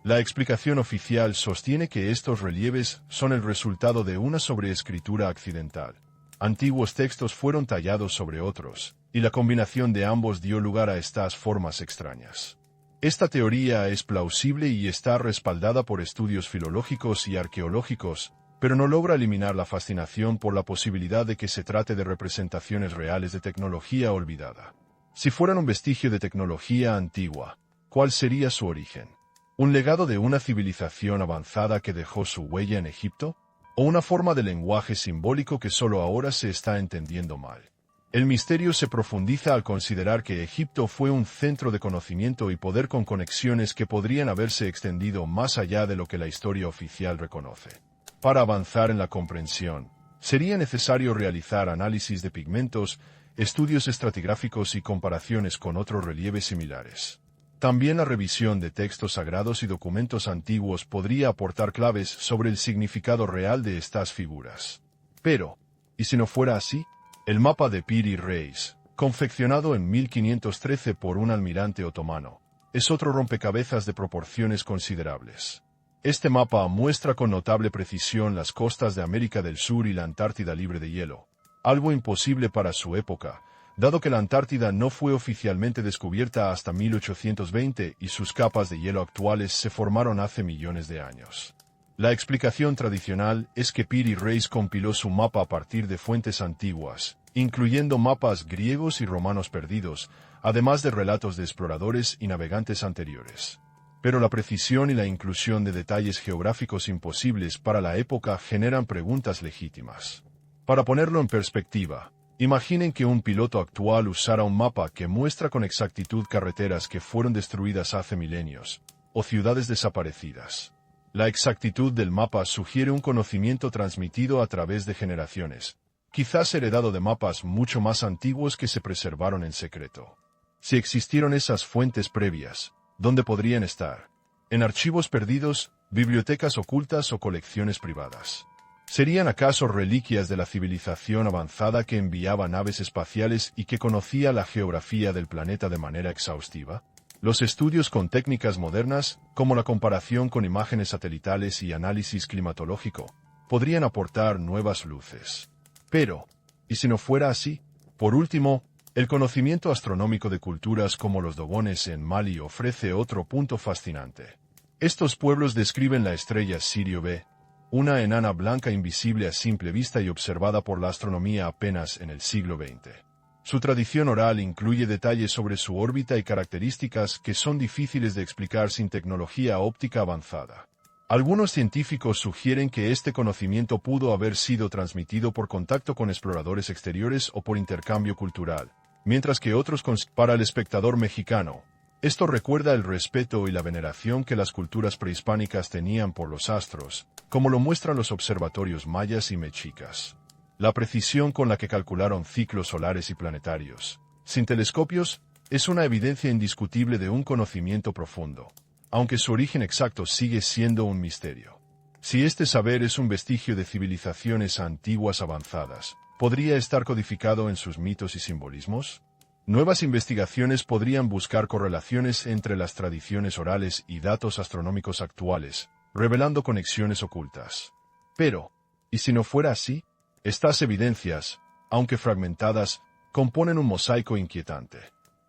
La explicación oficial sostiene que estos relieves son el resultado de una sobreescritura accidental. Antiguos textos fueron tallados sobre otros, y la combinación de ambos dio lugar a estas formas extrañas. Esta teoría es plausible y está respaldada por estudios filológicos y arqueológicos, pero no logra eliminar la fascinación por la posibilidad de que se trate de representaciones reales de tecnología olvidada. Si fueran un vestigio de tecnología antigua, ¿cuál sería su origen? ¿Un legado de una civilización avanzada que dejó su huella en Egipto? ¿O una forma de lenguaje simbólico que solo ahora se está entendiendo mal? El misterio se profundiza al considerar que Egipto fue un centro de conocimiento y poder con conexiones que podrían haberse extendido más allá de lo que la historia oficial reconoce. Para avanzar en la comprensión, sería necesario realizar análisis de pigmentos, estudios estratigráficos y comparaciones con otros relieves similares. También la revisión de textos sagrados y documentos antiguos podría aportar claves sobre el significado real de estas figuras. Pero, ¿y si no fuera así? El mapa de Piri Reis, confeccionado en 1513 por un almirante otomano, es otro rompecabezas de proporciones considerables. Este mapa muestra con notable precisión las costas de América del Sur y la Antártida libre de hielo, algo imposible para su época, dado que la Antártida no fue oficialmente descubierta hasta 1820 y sus capas de hielo actuales se formaron hace millones de años. La explicación tradicional es que Piri Reis compiló su mapa a partir de fuentes antiguas, incluyendo mapas griegos y romanos perdidos, además de relatos de exploradores y navegantes anteriores. Pero la precisión y la inclusión de detalles geográficos imposibles para la época generan preguntas legítimas. Para ponerlo en perspectiva, imaginen que un piloto actual usara un mapa que muestra con exactitud carreteras que fueron destruidas hace milenios, o ciudades desaparecidas. La exactitud del mapa sugiere un conocimiento transmitido a través de generaciones, quizás heredado de mapas mucho más antiguos que se preservaron en secreto. Si existieron esas fuentes previas, ¿dónde podrían estar? ¿En archivos perdidos, bibliotecas ocultas o colecciones privadas? ¿Serían acaso reliquias de la civilización avanzada que enviaba naves espaciales y que conocía la geografía del planeta de manera exhaustiva? Los estudios con técnicas modernas, como la comparación con imágenes satelitales y análisis climatológico, podrían aportar nuevas luces. Pero, ¿y si no fuera así? Por último, el conocimiento astronómico de culturas como los dogones en Mali ofrece otro punto fascinante. Estos pueblos describen la estrella Sirio B, una enana blanca invisible a simple vista y observada por la astronomía apenas en el siglo XX. Su tradición oral incluye detalles sobre su órbita y características que son difíciles de explicar sin tecnología óptica avanzada. Algunos científicos sugieren que este conocimiento pudo haber sido transmitido por contacto con exploradores exteriores o por intercambio cultural, mientras que otros para el espectador mexicano. Esto recuerda el respeto y la veneración que las culturas prehispánicas tenían por los astros, como lo muestran los observatorios mayas y mexicas. La precisión con la que calcularon ciclos solares y planetarios, sin telescopios, es una evidencia indiscutible de un conocimiento profundo, aunque su origen exacto sigue siendo un misterio. Si este saber es un vestigio de civilizaciones antiguas avanzadas, ¿podría estar codificado en sus mitos y simbolismos? Nuevas investigaciones podrían buscar correlaciones entre las tradiciones orales y datos astronómicos actuales, revelando conexiones ocultas. Pero, ¿y si no fuera así? Estas evidencias, aunque fragmentadas, componen un mosaico inquietante.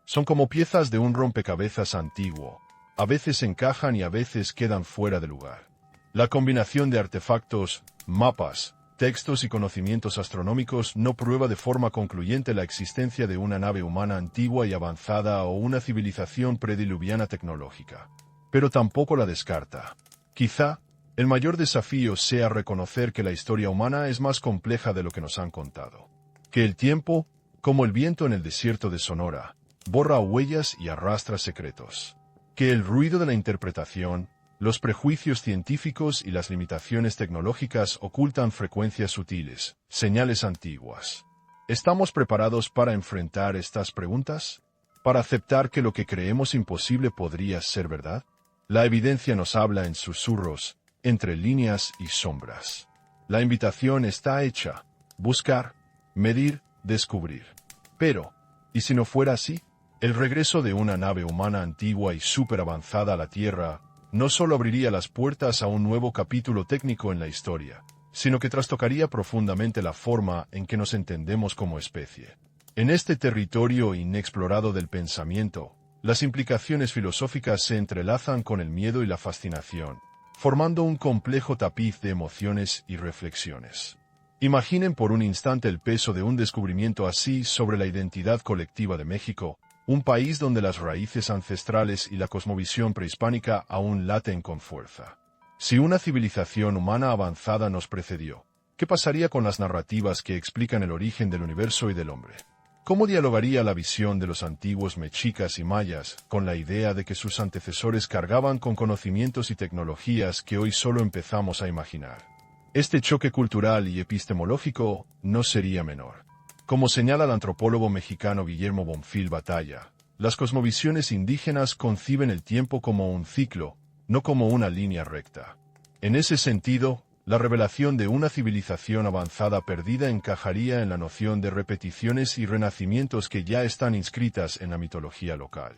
Son como piezas de un rompecabezas antiguo. A veces encajan y a veces quedan fuera de lugar. La combinación de artefactos, mapas, textos y conocimientos astronómicos no prueba de forma concluyente la existencia de una nave humana antigua y avanzada o una civilización prediluviana tecnológica. Pero tampoco la descarta. Quizá, el mayor desafío sea reconocer que la historia humana es más compleja de lo que nos han contado. Que el tiempo, como el viento en el desierto de Sonora, borra huellas y arrastra secretos. Que el ruido de la interpretación, los prejuicios científicos y las limitaciones tecnológicas ocultan frecuencias sutiles, señales antiguas. ¿Estamos preparados para enfrentar estas preguntas? ¿Para aceptar que lo que creemos imposible podría ser verdad? La evidencia nos habla en susurros, entre líneas y sombras. La invitación está hecha: buscar, medir, descubrir. Pero, ¿y si no fuera así? El regreso de una nave humana antigua y súper avanzada a la Tierra no solo abriría las puertas a un nuevo capítulo técnico en la historia, sino que trastocaría profundamente la forma en que nos entendemos como especie. En este territorio inexplorado del pensamiento, las implicaciones filosóficas se entrelazan con el miedo y la fascinación, formando un complejo tapiz de emociones y reflexiones. Imaginen por un instante el peso de un descubrimiento así sobre la identidad colectiva de México, un país donde las raíces ancestrales y la cosmovisión prehispánica aún laten con fuerza. Si una civilización humana avanzada nos precedió, ¿qué pasaría con las narrativas que explican el origen del universo y del hombre? ¿Cómo dialogaría la visión de los antiguos mexicas y mayas con la idea de que sus antecesores cargaban con conocimientos y tecnologías que hoy solo empezamos a imaginar? Este choque cultural y epistemológico no sería menor. Como señala el antropólogo mexicano Guillermo Bonfil Batalla, las cosmovisiones indígenas conciben el tiempo como un ciclo, no como una línea recta. En ese sentido, la revelación de una civilización avanzada perdida encajaría en la noción de repeticiones y renacimientos que ya están inscritas en la mitología local.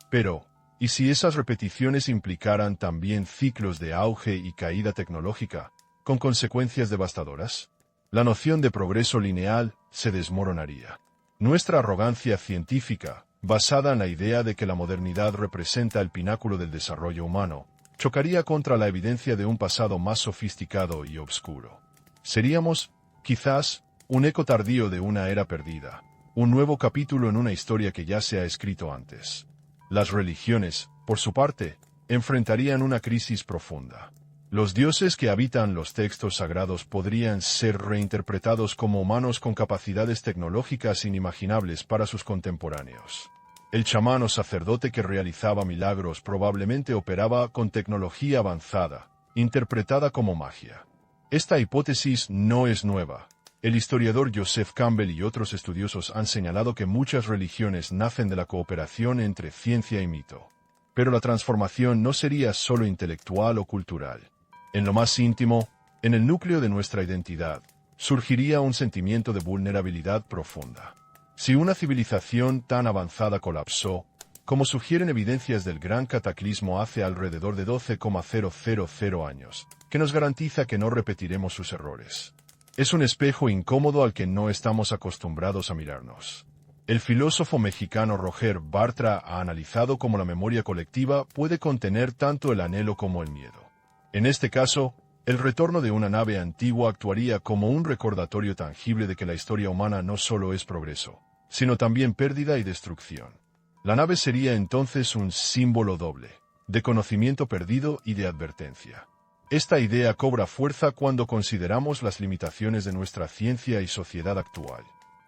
Pero, ¿y si esas repeticiones implicaran también ciclos de auge y caída tecnológica, con consecuencias devastadoras? La noción de progreso lineal se desmoronaría. Nuestra arrogancia científica, basada en la idea de que la modernidad representa el pináculo del desarrollo humano, chocaría contra la evidencia de un pasado más sofisticado y obscuro. Seríamos, quizás, un eco tardío de una era perdida, un nuevo capítulo en una historia que ya se ha escrito antes. Las religiones, por su parte, enfrentarían una crisis profunda. Los dioses que habitan los textos sagrados podrían ser reinterpretados como humanos con capacidades tecnológicas inimaginables para sus contemporáneos. El chamán o sacerdote que realizaba milagros probablemente operaba con tecnología avanzada, interpretada como magia. Esta hipótesis no es nueva. El historiador Joseph Campbell y otros estudiosos han señalado que muchas religiones nacen de la cooperación entre ciencia y mito. Pero la transformación no sería solo intelectual o cultural. En lo más íntimo, en el núcleo de nuestra identidad, surgiría un sentimiento de vulnerabilidad profunda. Si una civilización tan avanzada colapsó, como sugieren evidencias del gran cataclismo hace alrededor de 12,000 años, ¿qué nos garantiza que no repetiremos sus errores? Es un espejo incómodo al que no estamos acostumbrados a mirarnos. El filósofo mexicano Roger Bartra ha analizado cómo la memoria colectiva puede contener tanto el anhelo como el miedo. En este caso, el retorno de una nave antigua actuaría como un recordatorio tangible de que la historia humana no solo es progreso, sino también pérdida y destrucción. La nave sería entonces un símbolo doble, de conocimiento perdido y de advertencia. Esta idea cobra fuerza cuando consideramos las limitaciones de nuestra ciencia y sociedad actual.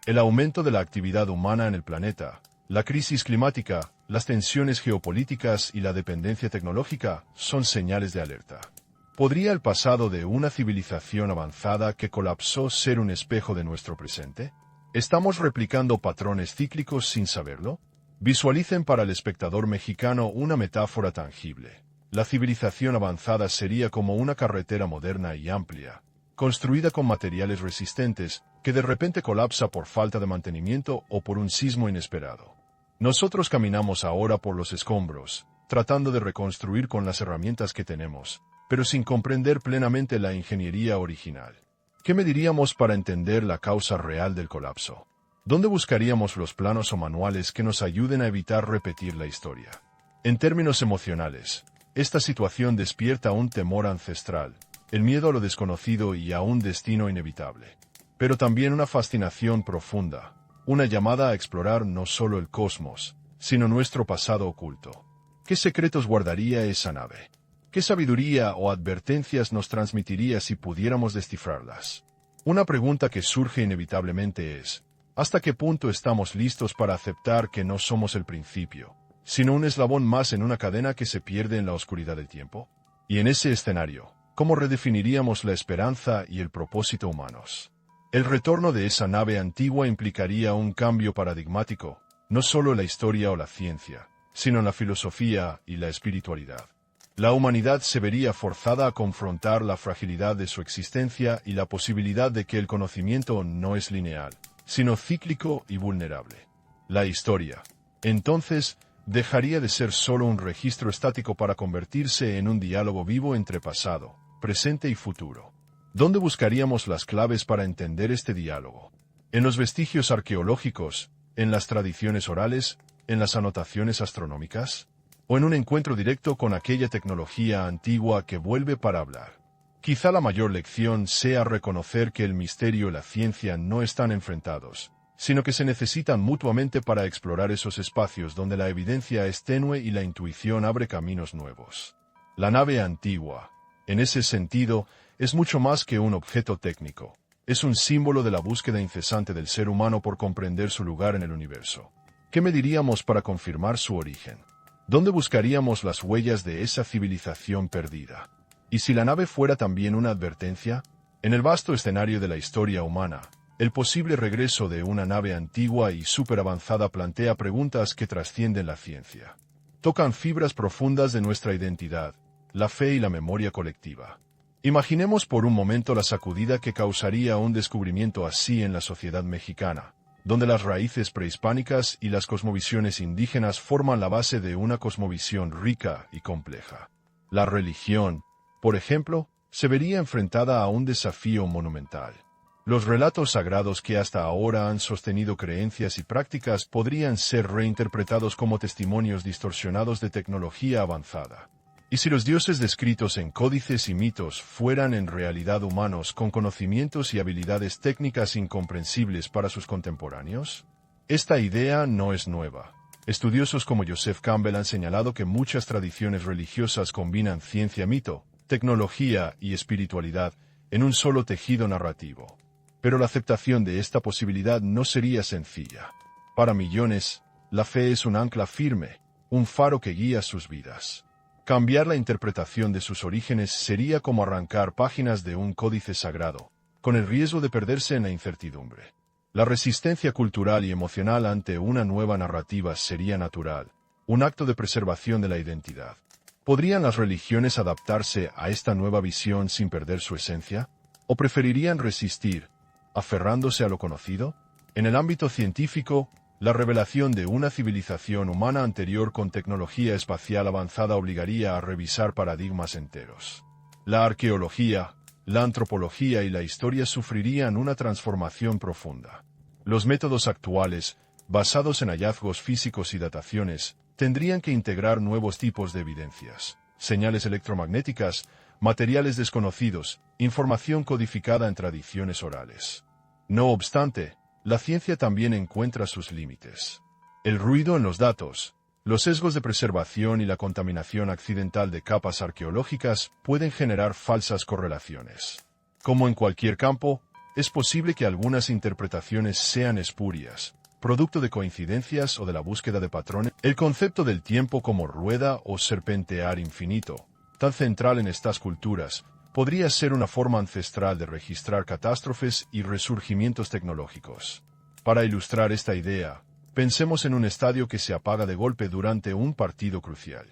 El aumento de la actividad humana en el planeta, la crisis climática, las tensiones geopolíticas y la dependencia tecnológica son señales de alerta. ¿Podría el pasado de una civilización avanzada que colapsó ser un espejo de nuestro presente? ¿Estamos replicando patrones cíclicos sin saberlo? Visualicen para el espectador mexicano una metáfora tangible. La civilización avanzada sería como una carretera moderna y amplia, construida con materiales resistentes, que de repente colapsa por falta de mantenimiento o por un sismo inesperado. Nosotros caminamos ahora por los escombros, tratando de reconstruir con las herramientas que tenemos, pero sin comprender plenamente la ingeniería original. ¿Qué mediríamos para entender la causa real del colapso? ¿Dónde buscaríamos los planos o manuales que nos ayuden a evitar repetir la historia? En términos emocionales, esta situación despierta un temor ancestral, el miedo a lo desconocido y a un destino inevitable. Pero también una fascinación profunda, una llamada a explorar no solo el cosmos, sino nuestro pasado oculto. ¿Qué secretos guardaría esa nave? ¿Qué sabiduría o advertencias nos transmitiría si pudiéramos descifrarlas? Una pregunta que surge inevitablemente es, ¿hasta qué punto estamos listos para aceptar que no somos el principio, sino un eslabón más en una cadena que se pierde en la oscuridad del tiempo? Y en ese escenario, ¿cómo redefiniríamos la esperanza y el propósito humanos? El retorno de esa nave antigua implicaría un cambio paradigmático, no solo en la historia o la ciencia, sino en la filosofía y la espiritualidad. La humanidad se vería forzada a confrontar la fragilidad de su existencia y la posibilidad de que el conocimiento no es lineal, sino cíclico y vulnerable. La historia, entonces, dejaría de ser solo un registro estático para convertirse en un diálogo vivo entre pasado, presente y futuro. ¿Dónde buscaríamos las claves para entender este diálogo? ¿En los vestigios arqueológicos, en las tradiciones orales, en las anotaciones astronómicas? ¿O en un encuentro directo con aquella tecnología antigua que vuelve para hablar? Quizá la mayor lección sea reconocer que el misterio y la ciencia no están enfrentados, sino que se necesitan mutuamente para explorar esos espacios donde la evidencia es tenue y la intuición abre caminos nuevos. La nave antigua, en ese sentido, es mucho más que un objeto técnico. Es un símbolo de la búsqueda incesante del ser humano por comprender su lugar en el universo. ¿Qué mediríamos para confirmar su origen? ¿Dónde buscaríamos las huellas de esa civilización perdida? ¿Y si la nave fuera también una advertencia? En el vasto escenario de la historia humana, el posible regreso de una nave antigua y superavanzada plantea preguntas que trascienden la ciencia. Tocan fibras profundas de nuestra identidad, la fe y la memoria colectiva. Imaginemos por un momento la sacudida que causaría un descubrimiento así en la sociedad mexicana, donde las raíces prehispánicas y las cosmovisiones indígenas forman la base de una cosmovisión rica y compleja. La religión, por ejemplo, se vería enfrentada a un desafío monumental. Los relatos sagrados que hasta ahora han sostenido creencias y prácticas podrían ser reinterpretados como testimonios distorsionados de tecnología avanzada. ¿Y si los dioses descritos en códices y mitos fueran en realidad humanos con conocimientos y habilidades técnicas incomprensibles para sus contemporáneos? Esta idea no es nueva. Estudiosos como Joseph Campbell han señalado que muchas tradiciones religiosas combinan ciencia-mito, tecnología y espiritualidad en un solo tejido narrativo. Pero la aceptación de esta posibilidad no sería sencilla. Para millones, la fe es un ancla firme, un faro que guía sus vidas. Cambiar la interpretación de sus orígenes sería como arrancar páginas de un códice sagrado, con el riesgo de perderse en la incertidumbre. La resistencia cultural y emocional ante una nueva narrativa sería natural, un acto de preservación de la identidad. ¿Podrían las religiones adaptarse a esta nueva visión sin perder su esencia? ¿O preferirían resistir, aferrándose a lo conocido? En el ámbito científico, la revelación de una civilización humana anterior con tecnología espacial avanzada obligaría a revisar paradigmas enteros. La arqueología, la antropología y la historia sufrirían una transformación profunda. Los métodos actuales, basados en hallazgos físicos y dataciones, tendrían que integrar nuevos tipos de evidencias, señales electromagnéticas, materiales desconocidos, información codificada en tradiciones orales. No obstante, la ciencia también encuentra sus límites. El ruido en los datos, los sesgos de preservación y la contaminación accidental de capas arqueológicas pueden generar falsas correlaciones. Como en cualquier campo, es posible que algunas interpretaciones sean espurias, producto de coincidencias o de la búsqueda de patrones. El concepto del tiempo como rueda o serpentear infinito, tan central en estas culturas, podría ser una forma ancestral de registrar catástrofes y resurgimientos tecnológicos. Para ilustrar esta idea, pensemos en un estadio que se apaga de golpe durante un partido crucial.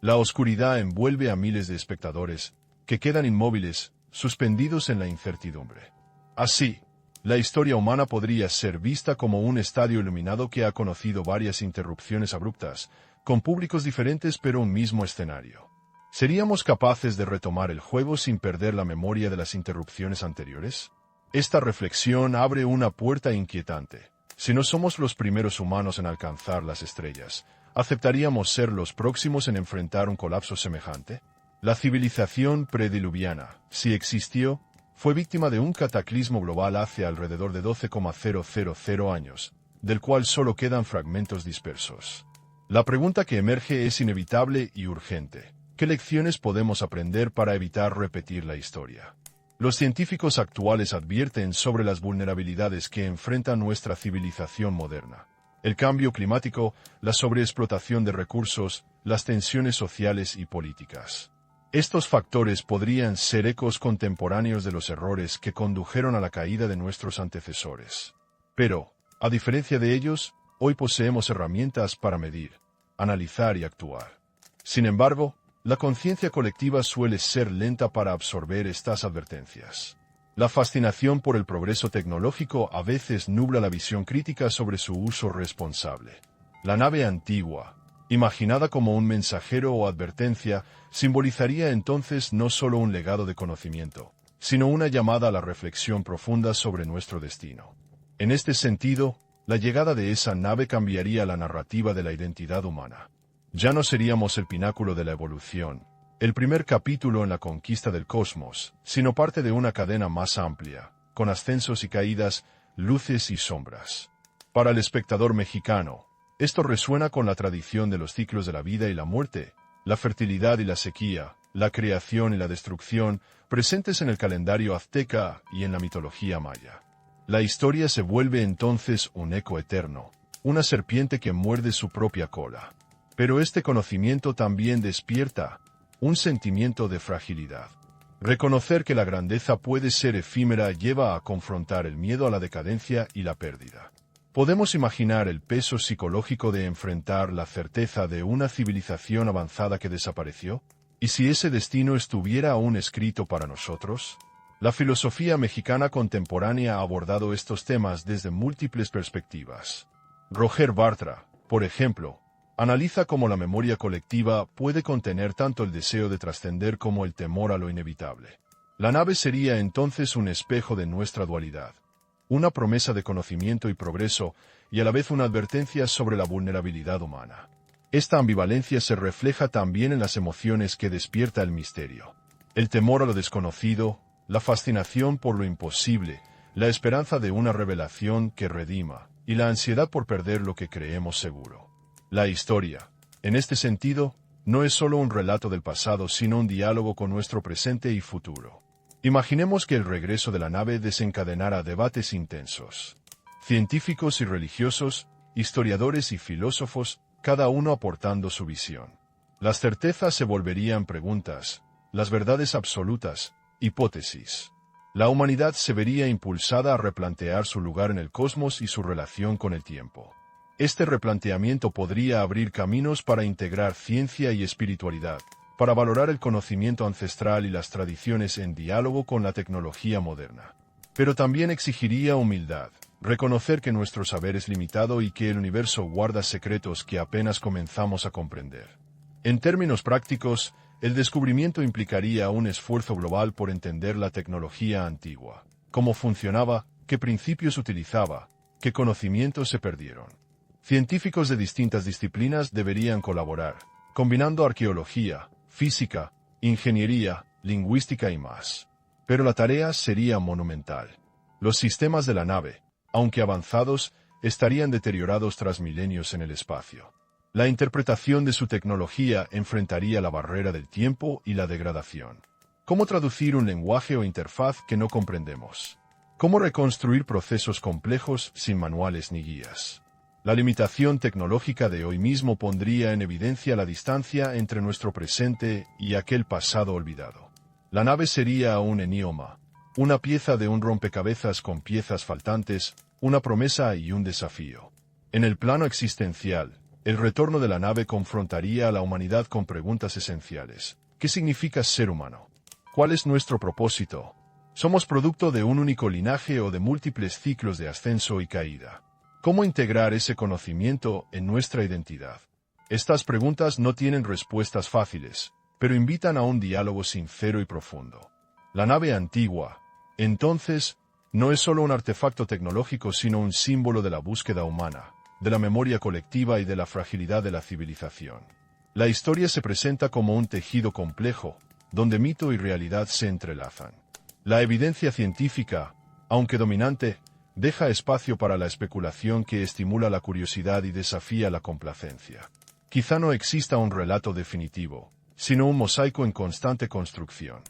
La oscuridad envuelve a miles de espectadores, que quedan inmóviles, suspendidos en la incertidumbre. Así, la historia humana podría ser vista como un estadio iluminado que ha conocido varias interrupciones abruptas, con públicos diferentes pero un mismo escenario. ¿Seríamos capaces de retomar el juego sin perder la memoria de las interrupciones anteriores? Esta reflexión abre una puerta inquietante. Si no somos los primeros humanos en alcanzar las estrellas, ¿aceptaríamos ser los próximos en enfrentar un colapso semejante? La civilización prediluviana, si existió, fue víctima de un cataclismo global hace alrededor de 12,000 años, del cual solo quedan fragmentos dispersos. La pregunta que emerge es inevitable y urgente. ¿Qué lecciones podemos aprender para evitar repetir la historia? Los científicos actuales advierten sobre las vulnerabilidades que enfrenta nuestra civilización moderna. El cambio climático, la sobreexplotación de recursos, las tensiones sociales y políticas. Estos factores podrían ser ecos contemporáneos de los errores que condujeron a la caída de nuestros antecesores. Pero, a diferencia de ellos, hoy poseemos herramientas para medir, analizar y actuar. Sin embargo, la conciencia colectiva suele ser lenta para absorber estas advertencias. La fascinación por el progreso tecnológico a veces nubla la visión crítica sobre su uso responsable. La nave antigua, imaginada como un mensajero o advertencia, simbolizaría entonces no solo un legado de conocimiento, sino una llamada a la reflexión profunda sobre nuestro destino. En este sentido, la llegada de esa nave cambiaría la narrativa de la identidad humana. Ya no seríamos el pináculo de la evolución, el primer capítulo en la conquista del cosmos, sino parte de una cadena más amplia, con ascensos y caídas, luces y sombras. Para el espectador mexicano, esto resuena con la tradición de los ciclos de la vida y la muerte, la fertilidad y la sequía, la creación y la destrucción, presentes en el calendario azteca y en la mitología maya. La historia se vuelve entonces un eco eterno, una serpiente que muerde su propia cola. Pero este conocimiento también despierta un sentimiento de fragilidad. Reconocer que la grandeza puede ser efímera lleva a confrontar el miedo a la decadencia y la pérdida. ¿Podemos imaginar el peso psicológico de enfrentar la certeza de una civilización avanzada que desapareció? ¿Y si ese destino estuviera aún escrito para nosotros? La filosofía mexicana contemporánea ha abordado estos temas desde múltiples perspectivas. Roger Bartra, por ejemplo, analiza cómo la memoria colectiva puede contener tanto el deseo de trascender como el temor a lo inevitable. La nave sería entonces un espejo de nuestra dualidad, una promesa de conocimiento y progreso, y a la vez una advertencia sobre la vulnerabilidad humana. Esta ambivalencia se refleja también en las emociones que despierta el misterio. El temor a lo desconocido, la fascinación por lo imposible, la esperanza de una revelación que redima, y la ansiedad por perder lo que creemos seguro. La historia, en este sentido, no es solo un relato del pasado, sino un diálogo con nuestro presente y futuro. Imaginemos que el regreso de la nave desencadenara debates intensos. Científicos y religiosos, historiadores y filósofos, cada uno aportando su visión. Las certezas se volverían preguntas, las verdades absolutas, hipótesis. La humanidad se vería impulsada a replantear su lugar en el cosmos y su relación con el tiempo. Este replanteamiento podría abrir caminos para integrar ciencia y espiritualidad, para valorar el conocimiento ancestral y las tradiciones en diálogo con la tecnología moderna. Pero también exigiría humildad, reconocer que nuestro saber es limitado y que el universo guarda secretos que apenas comenzamos a comprender. En términos prácticos, el descubrimiento implicaría un esfuerzo global por entender la tecnología antigua, cómo funcionaba, qué principios utilizaba, qué conocimientos se perdieron. Científicos de distintas disciplinas deberían colaborar, combinando arqueología, física, ingeniería, lingüística y más. Pero la tarea sería monumental. Los sistemas de la nave, aunque avanzados, estarían deteriorados tras milenios en el espacio. La interpretación de su tecnología enfrentaría la barrera del tiempo y la degradación. ¿Cómo traducir un lenguaje o interfaz que no comprendemos? ¿Cómo reconstruir procesos complejos sin manuales ni guías? La limitación tecnológica de hoy mismo pondría en evidencia la distancia entre nuestro presente y aquel pasado olvidado. La nave sería un enioma, una pieza de un rompecabezas con piezas faltantes, una promesa y un desafío. En el plano existencial, el retorno de la nave confrontaría a la humanidad con preguntas esenciales. ¿Qué significa ser humano? ¿Cuál es nuestro propósito? ¿Somos producto de un único linaje o de múltiples ciclos de ascenso y caída? ¿Cómo integrar ese conocimiento en nuestra identidad? Estas preguntas no tienen respuestas fáciles, pero invitan a un diálogo sincero y profundo. La nave antigua, entonces, no es solo un artefacto tecnológico sino un símbolo de la búsqueda humana, de la memoria colectiva y de la fragilidad de la civilización. La historia se presenta como un tejido complejo, donde mito y realidad se entrelazan. La evidencia científica, aunque dominante, deja espacio para la especulación que estimula la curiosidad y desafía la complacencia. Quizá no exista un relato definitivo, sino un mosaico en constante construcción.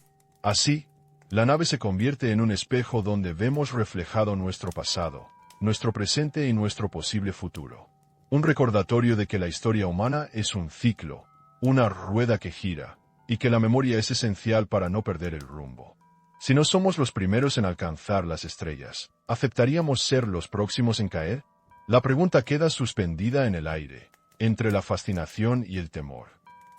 Así, la nave se convierte en un espejo donde vemos reflejado nuestro pasado, nuestro presente y nuestro posible futuro. Un recordatorio de que la historia humana es un ciclo, una rueda que gira, y que la memoria es esencial para no perder el rumbo. Si no somos los primeros en alcanzar las estrellas, ¿aceptaríamos ser los próximos en caer? La pregunta queda suspendida en el aire, entre la fascinación y el temor.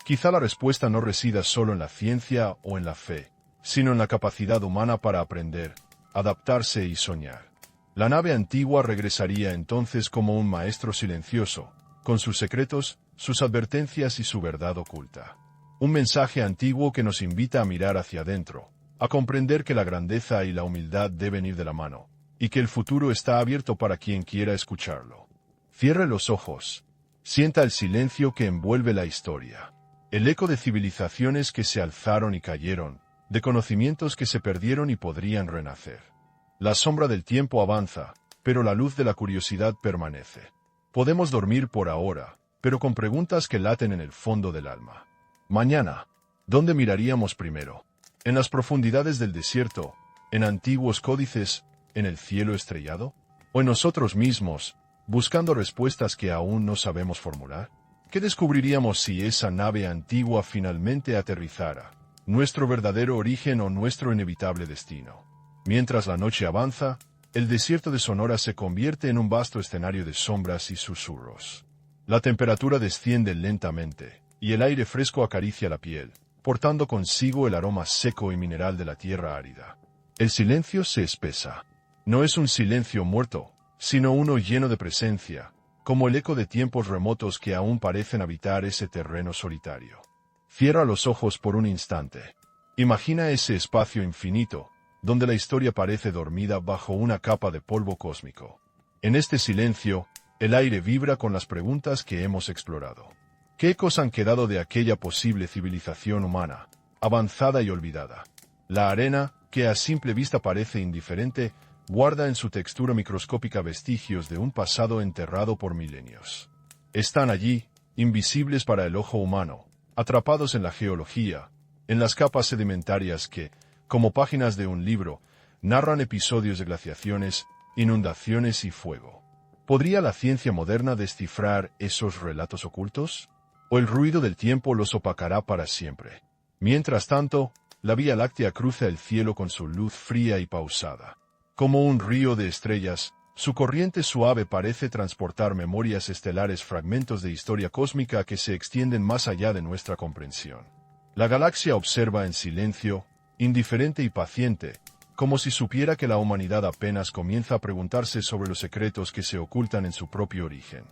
Quizá la respuesta no resida solo en la ciencia o en la fe, sino en la capacidad humana para aprender, adaptarse y soñar. La nave antigua regresaría entonces como un maestro silencioso, con sus secretos, sus advertencias y su verdad oculta. Un mensaje antiguo que nos invita a mirar hacia adentro, a comprender que la grandeza y la humildad deben ir de la mano, y que el futuro está abierto para quien quiera escucharlo. Cierre los ojos. Sienta el silencio que envuelve la historia. El eco de civilizaciones que se alzaron y cayeron, de conocimientos que se perdieron y podrían renacer. La sombra del tiempo avanza, pero la luz de la curiosidad permanece. Podemos dormir por ahora, pero con preguntas que laten en el fondo del alma. Mañana, ¿dónde miraríamos primero? ¿En las profundidades del desierto? ¿En antiguos códices? ¿En el cielo estrellado? ¿O en nosotros mismos, buscando respuestas que aún no sabemos formular? ¿Qué descubriríamos si esa nave antigua finalmente aterrizara? ¿Nuestro verdadero origen o nuestro inevitable destino? Mientras la noche avanza, el desierto de Sonora se convierte en un vasto escenario de sombras y susurros. La temperatura desciende lentamente, y el aire fresco acaricia la piel, portando consigo el aroma seco y mineral de la tierra árida. El silencio se espesa. No es un silencio muerto, sino uno lleno de presencia, como el eco de tiempos remotos que aún parecen habitar ese terreno solitario. Cierra los ojos por un instante. Imagina ese espacio infinito, donde la historia parece dormida bajo una capa de polvo cósmico. En este silencio, el aire vibra con las preguntas que hemos explorado. ¿Qué ecos han quedado de aquella posible civilización humana, avanzada y olvidada? La arena, que a simple vista parece indiferente, guarda en su textura microscópica vestigios de un pasado enterrado por milenios. Están allí, invisibles para el ojo humano, atrapados en la geología, en las capas sedimentarias que, como páginas de un libro, narran episodios de glaciaciones, inundaciones y fuego. ¿Podría la ciencia moderna descifrar esos relatos ocultos? ¿O el ruido del tiempo los opacará para siempre? Mientras tanto, la Vía Láctea cruza el cielo con su luz fría y pausada. Como un río de estrellas, su corriente suave parece transportar memorias estelares, fragmentos de historia cósmica que se extienden más allá de nuestra comprensión. La galaxia observa en silencio, indiferente y paciente, como si supiera que la humanidad apenas comienza a preguntarse sobre los secretos que se ocultan en su propio origen.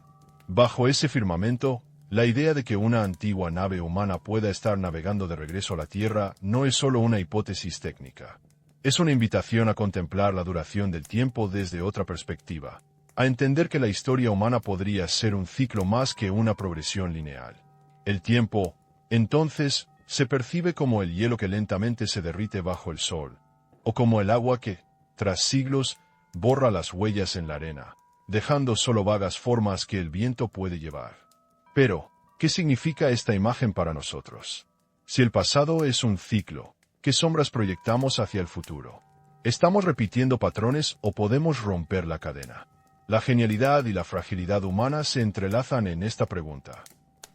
Bajo ese firmamento, la idea de que una antigua nave humana pueda estar navegando de regreso a la Tierra no es solo una hipótesis técnica. Es una invitación a contemplar la duración del tiempo desde otra perspectiva, a entender que la historia humana podría ser un ciclo más que una progresión lineal. El tiempo, entonces, se percibe como el hielo que lentamente se derrite bajo el sol, o como el agua que, tras siglos, borra las huellas en la arena, dejando solo vagas formas que el viento puede llevar. Pero, ¿qué significa esta imagen para nosotros? Si el pasado es un ciclo, ¿qué sombras proyectamos hacia el futuro? ¿Estamos repitiendo patrones o podemos romper la cadena? La genialidad y la fragilidad humana se entrelazan en esta pregunta.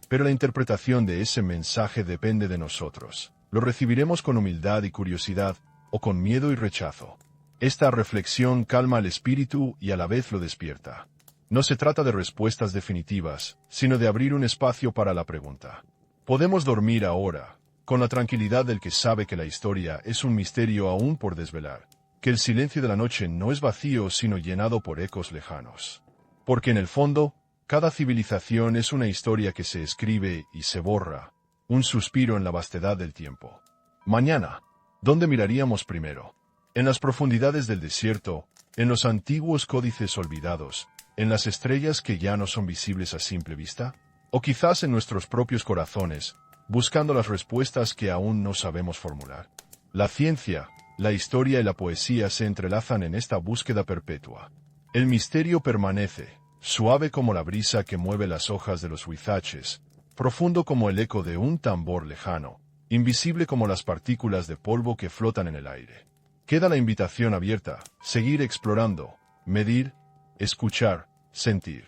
Pero la interpretación de ese mensaje depende de nosotros. ¿Lo recibiremos con humildad y curiosidad o con miedo y rechazo? Esta reflexión calma el espíritu y a la vez lo despierta. No se trata de respuestas definitivas, sino de abrir un espacio para la pregunta. Podemos dormir ahora, con la tranquilidad del que sabe que la historia es un misterio aún por desvelar, que el silencio de la noche no es vacío sino llenado por ecos lejanos. Porque en el fondo, cada civilización es una historia que se escribe y se borra, un suspiro en la vastedad del tiempo. Mañana, ¿dónde miraríamos primero? En las profundidades del desierto, en los antiguos códices olvidados, en las estrellas que ya no son visibles a simple vista, o quizás en nuestros propios corazones, buscando las respuestas que aún no sabemos formular. La ciencia, la historia y la poesía se entrelazan en esta búsqueda perpetua. El misterio permanece, suave como la brisa que mueve las hojas de los huizaches, profundo como el eco de un tambor lejano, invisible como las partículas de polvo que flotan en el aire. Queda la invitación abierta, seguir explorando, medir, escuchar, sentir.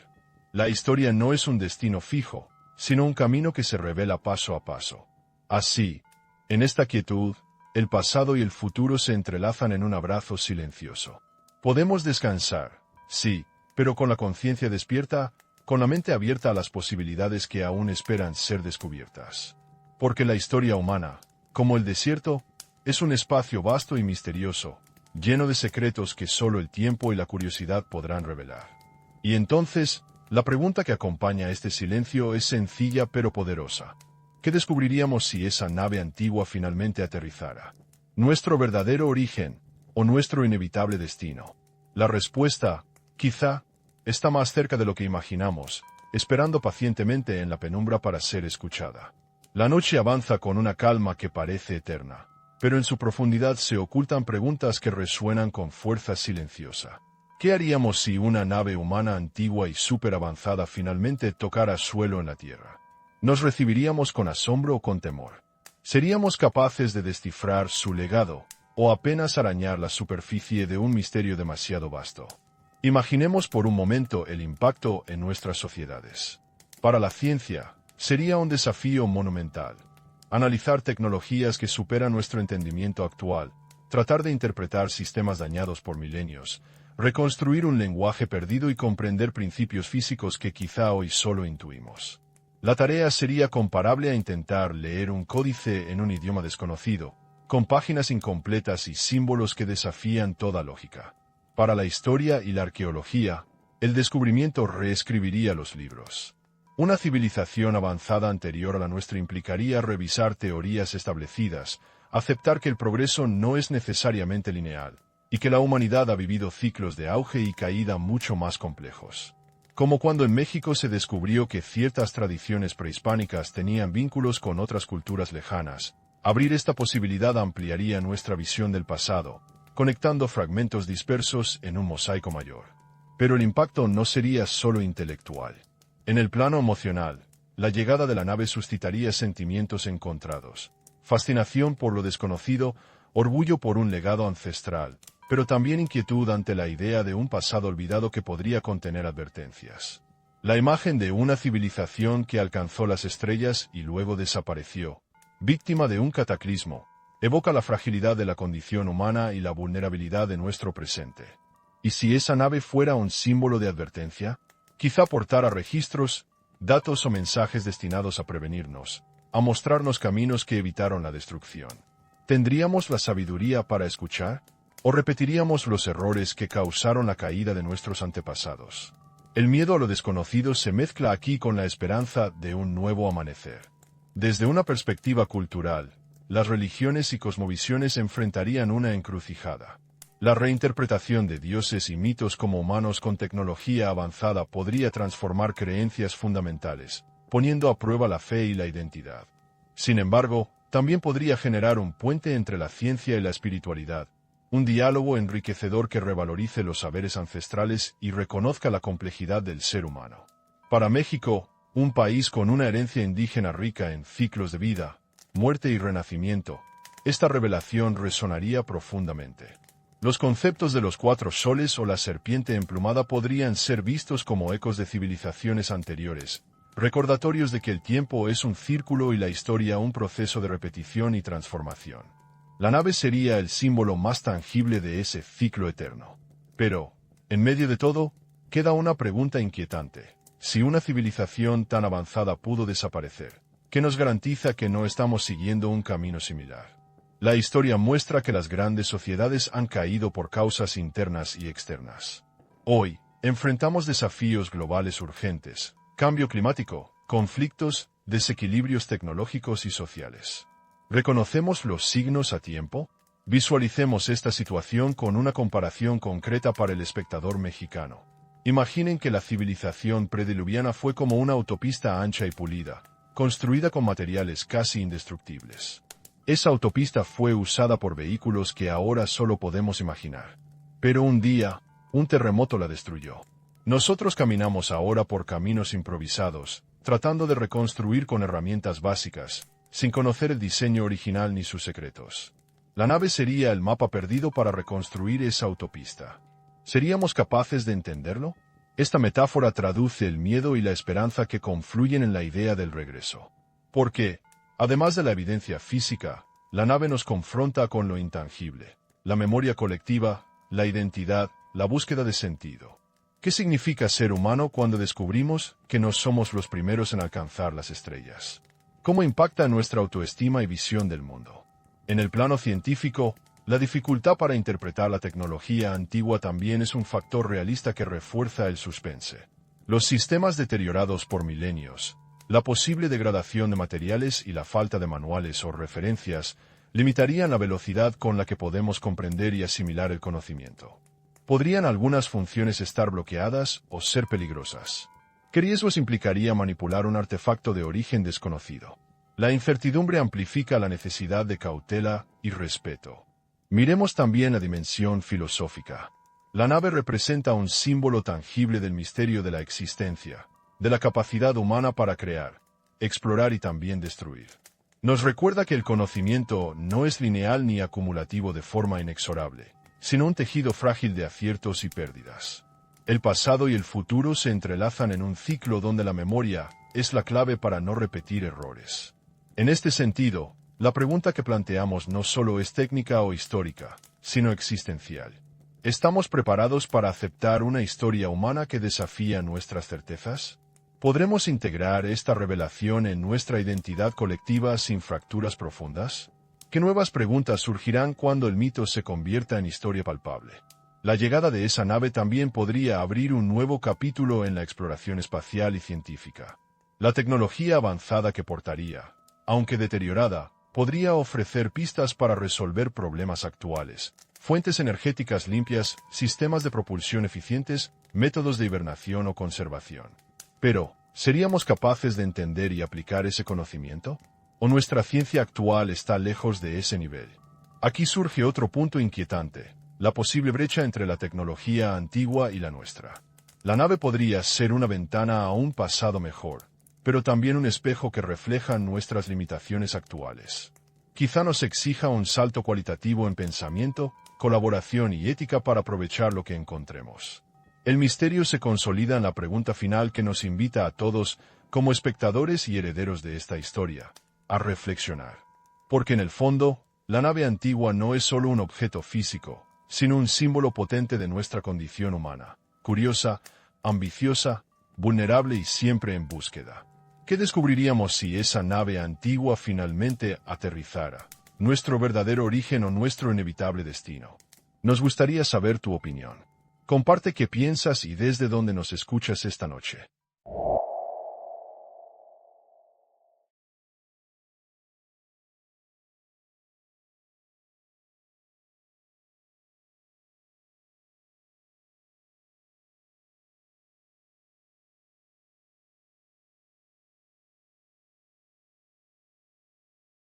La historia no es un destino fijo, sino un camino que se revela paso a paso. Así, en esta quietud, el pasado y el futuro se entrelazan en un abrazo silencioso. Podemos descansar, sí, pero con la conciencia despierta, con la mente abierta a las posibilidades que aún esperan ser descubiertas. Porque la historia humana, como el desierto, es un espacio vasto y misterioso, lleno de secretos que solo el tiempo y la curiosidad podrán revelar. Y entonces, la pregunta que acompaña este silencio es sencilla pero poderosa. ¿Qué descubriríamos si esa nave antigua finalmente aterrizara? ¿Nuestro verdadero origen o nuestro inevitable destino? La respuesta, quizá, está más cerca de lo que imaginamos, esperando pacientemente en la penumbra para ser escuchada. La noche avanza con una calma que parece eterna, pero en su profundidad se ocultan preguntas que resuenan con fuerza silenciosa. ¿Qué haríamos si una nave humana antigua y súper avanzada finalmente tocara suelo en la Tierra? ¿Nos recibiríamos con asombro o con temor? ¿Seríamos capaces de descifrar su legado, o apenas arañar la superficie de un misterio demasiado vasto? Imaginemos por un momento el impacto en nuestras sociedades. Para la ciencia, sería un desafío monumental. Analizar tecnologías que superan nuestro entendimiento actual, tratar de interpretar sistemas dañados por milenios, reconstruir un lenguaje perdido y comprender principios físicos que quizá hoy solo intuimos. La tarea sería comparable a intentar leer un códice en un idioma desconocido, con páginas incompletas y símbolos que desafían toda lógica. Para la historia y la arqueología, el descubrimiento reescribiría los libros. Una civilización avanzada anterior a la nuestra implicaría revisar teorías establecidas, aceptar que el progreso no es necesariamente lineal, y que la humanidad ha vivido ciclos de auge y caída mucho más complejos. Como cuando en México se descubrió que ciertas tradiciones prehispánicas tenían vínculos con otras culturas lejanas, abrir esta posibilidad ampliaría nuestra visión del pasado, conectando fragmentos dispersos en un mosaico mayor. Pero el impacto no sería solo intelectual. En el plano emocional, la llegada de la nave suscitaría sentimientos encontrados: fascinación por lo desconocido, orgullo por un legado ancestral, pero también inquietud ante la idea de un pasado olvidado que podría contener advertencias. La imagen de una civilización que alcanzó las estrellas y luego desapareció, víctima de un cataclismo, evoca la fragilidad de la condición humana y la vulnerabilidad de nuestro presente. ¿Y si esa nave fuera un símbolo de advertencia? Quizá portara registros, datos o mensajes destinados a prevenirnos, a mostrarnos caminos que evitaron la destrucción. ¿Tendríamos la sabiduría para escuchar? ¿O repetiríamos los errores que causaron la caída de nuestros antepasados? El miedo a lo desconocido se mezcla aquí con la esperanza de un nuevo amanecer. Desde una perspectiva cultural, las religiones y cosmovisiones enfrentarían una encrucijada. La reinterpretación de dioses y mitos como humanos con tecnología avanzada podría transformar creencias fundamentales, poniendo a prueba la fe y la identidad. Sin embargo, también podría generar un puente entre la ciencia y la espiritualidad, un diálogo enriquecedor que revalorice los saberes ancestrales y reconozca la complejidad del ser humano. Para México, un país con una herencia indígena rica en ciclos de vida, muerte y renacimiento, esta revelación resonaría profundamente. Los conceptos de los 4 soles o la serpiente emplumada podrían ser vistos como ecos de civilizaciones anteriores, recordatorios de que el tiempo es un círculo y la historia un proceso de repetición y transformación. La nave sería el símbolo más tangible de ese ciclo eterno. Pero, en medio de todo, queda una pregunta inquietante. Si una civilización tan avanzada pudo desaparecer, ¿qué nos garantiza que no estamos siguiendo un camino similar? La historia muestra que las grandes sociedades han caído por causas internas y externas. Hoy, enfrentamos desafíos globales urgentes, cambio climático, conflictos, desequilibrios tecnológicos y sociales. ¿Reconocemos los signos a tiempo? Visualicemos esta situación con una comparación concreta para el espectador mexicano. Imaginen que la civilización prediluviana fue como una autopista ancha y pulida, construida con materiales casi indestructibles. Esa autopista fue usada por vehículos que ahora solo podemos imaginar. Pero un día, un terremoto la destruyó. Nosotros caminamos ahora por caminos improvisados, tratando de reconstruir con herramientas básicas, sin conocer el diseño original ni sus secretos. La nave sería el mapa perdido para reconstruir esa autopista. ¿Seríamos capaces de entenderlo? Esta metáfora traduce el miedo y la esperanza que confluyen en la idea del regreso. Porque, además de la evidencia física, la nave nos confronta con lo intangible, la memoria colectiva, la identidad, la búsqueda de sentido. ¿Qué significa ser humano cuando descubrimos que no somos los primeros en alcanzar las estrellas? ¿Cómo impacta nuestra autoestima y visión del mundo? En el plano científico, la dificultad para interpretar la tecnología antigua también es un factor realista que refuerza el suspense. Los sistemas deteriorados por milenios, la posible degradación de materiales y la falta de manuales o referencias limitarían la velocidad con la que podemos comprender y asimilar el conocimiento. ¿Podrían algunas funciones estar bloqueadas o ser peligrosas? ¿Qué riesgos implicaría manipular un artefacto de origen desconocido? La incertidumbre amplifica la necesidad de cautela y respeto. Miremos también la dimensión filosófica. La nave representa un símbolo tangible del misterio de la existencia, de la capacidad humana para crear, explorar y también destruir. Nos recuerda que el conocimiento no es lineal ni acumulativo de forma inexorable, sino un tejido frágil de aciertos y pérdidas. El pasado y el futuro se entrelazan en un ciclo donde la memoria es la clave para no repetir errores. En este sentido, la pregunta que planteamos no solo es técnica o histórica, sino existencial. ¿Estamos preparados para aceptar una historia humana que desafía nuestras certezas? ¿Podremos integrar esta revelación en nuestra identidad colectiva sin fracturas profundas? ¿Qué nuevas preguntas surgirán cuando el mito se convierta en historia palpable? La llegada de esa nave también podría abrir un nuevo capítulo en la exploración espacial y científica. La tecnología avanzada que portaría, aunque deteriorada, podría ofrecer pistas para resolver problemas actuales. Fuentes energéticas limpias, sistemas de propulsión eficientes, métodos de hibernación o conservación. Pero, ¿seríamos capaces de entender y aplicar ese conocimiento? ¿O nuestra ciencia actual está lejos de ese nivel? Aquí surge otro punto inquietante, la posible brecha entre la tecnología antigua y la nuestra. La nave podría ser una ventana a un pasado mejor, pero también un espejo que refleja nuestras limitaciones actuales. Quizá nos exija un salto cualitativo en pensamiento, colaboración y ética para aprovechar lo que encontremos. El misterio se consolida en la pregunta final que nos invita a todos, como espectadores y herederos de esta historia, a reflexionar. Porque en el fondo, la nave antigua no es solo un objeto físico, sino un símbolo potente de nuestra condición humana, curiosa, ambiciosa, vulnerable y siempre en búsqueda. ¿Qué descubriríamos si esa nave antigua finalmente aterrizara? ¿Nuestro verdadero origen o nuestro inevitable destino? Nos gustaría saber tu opinión. Comparte qué piensas y desde dónde nos escuchas esta noche.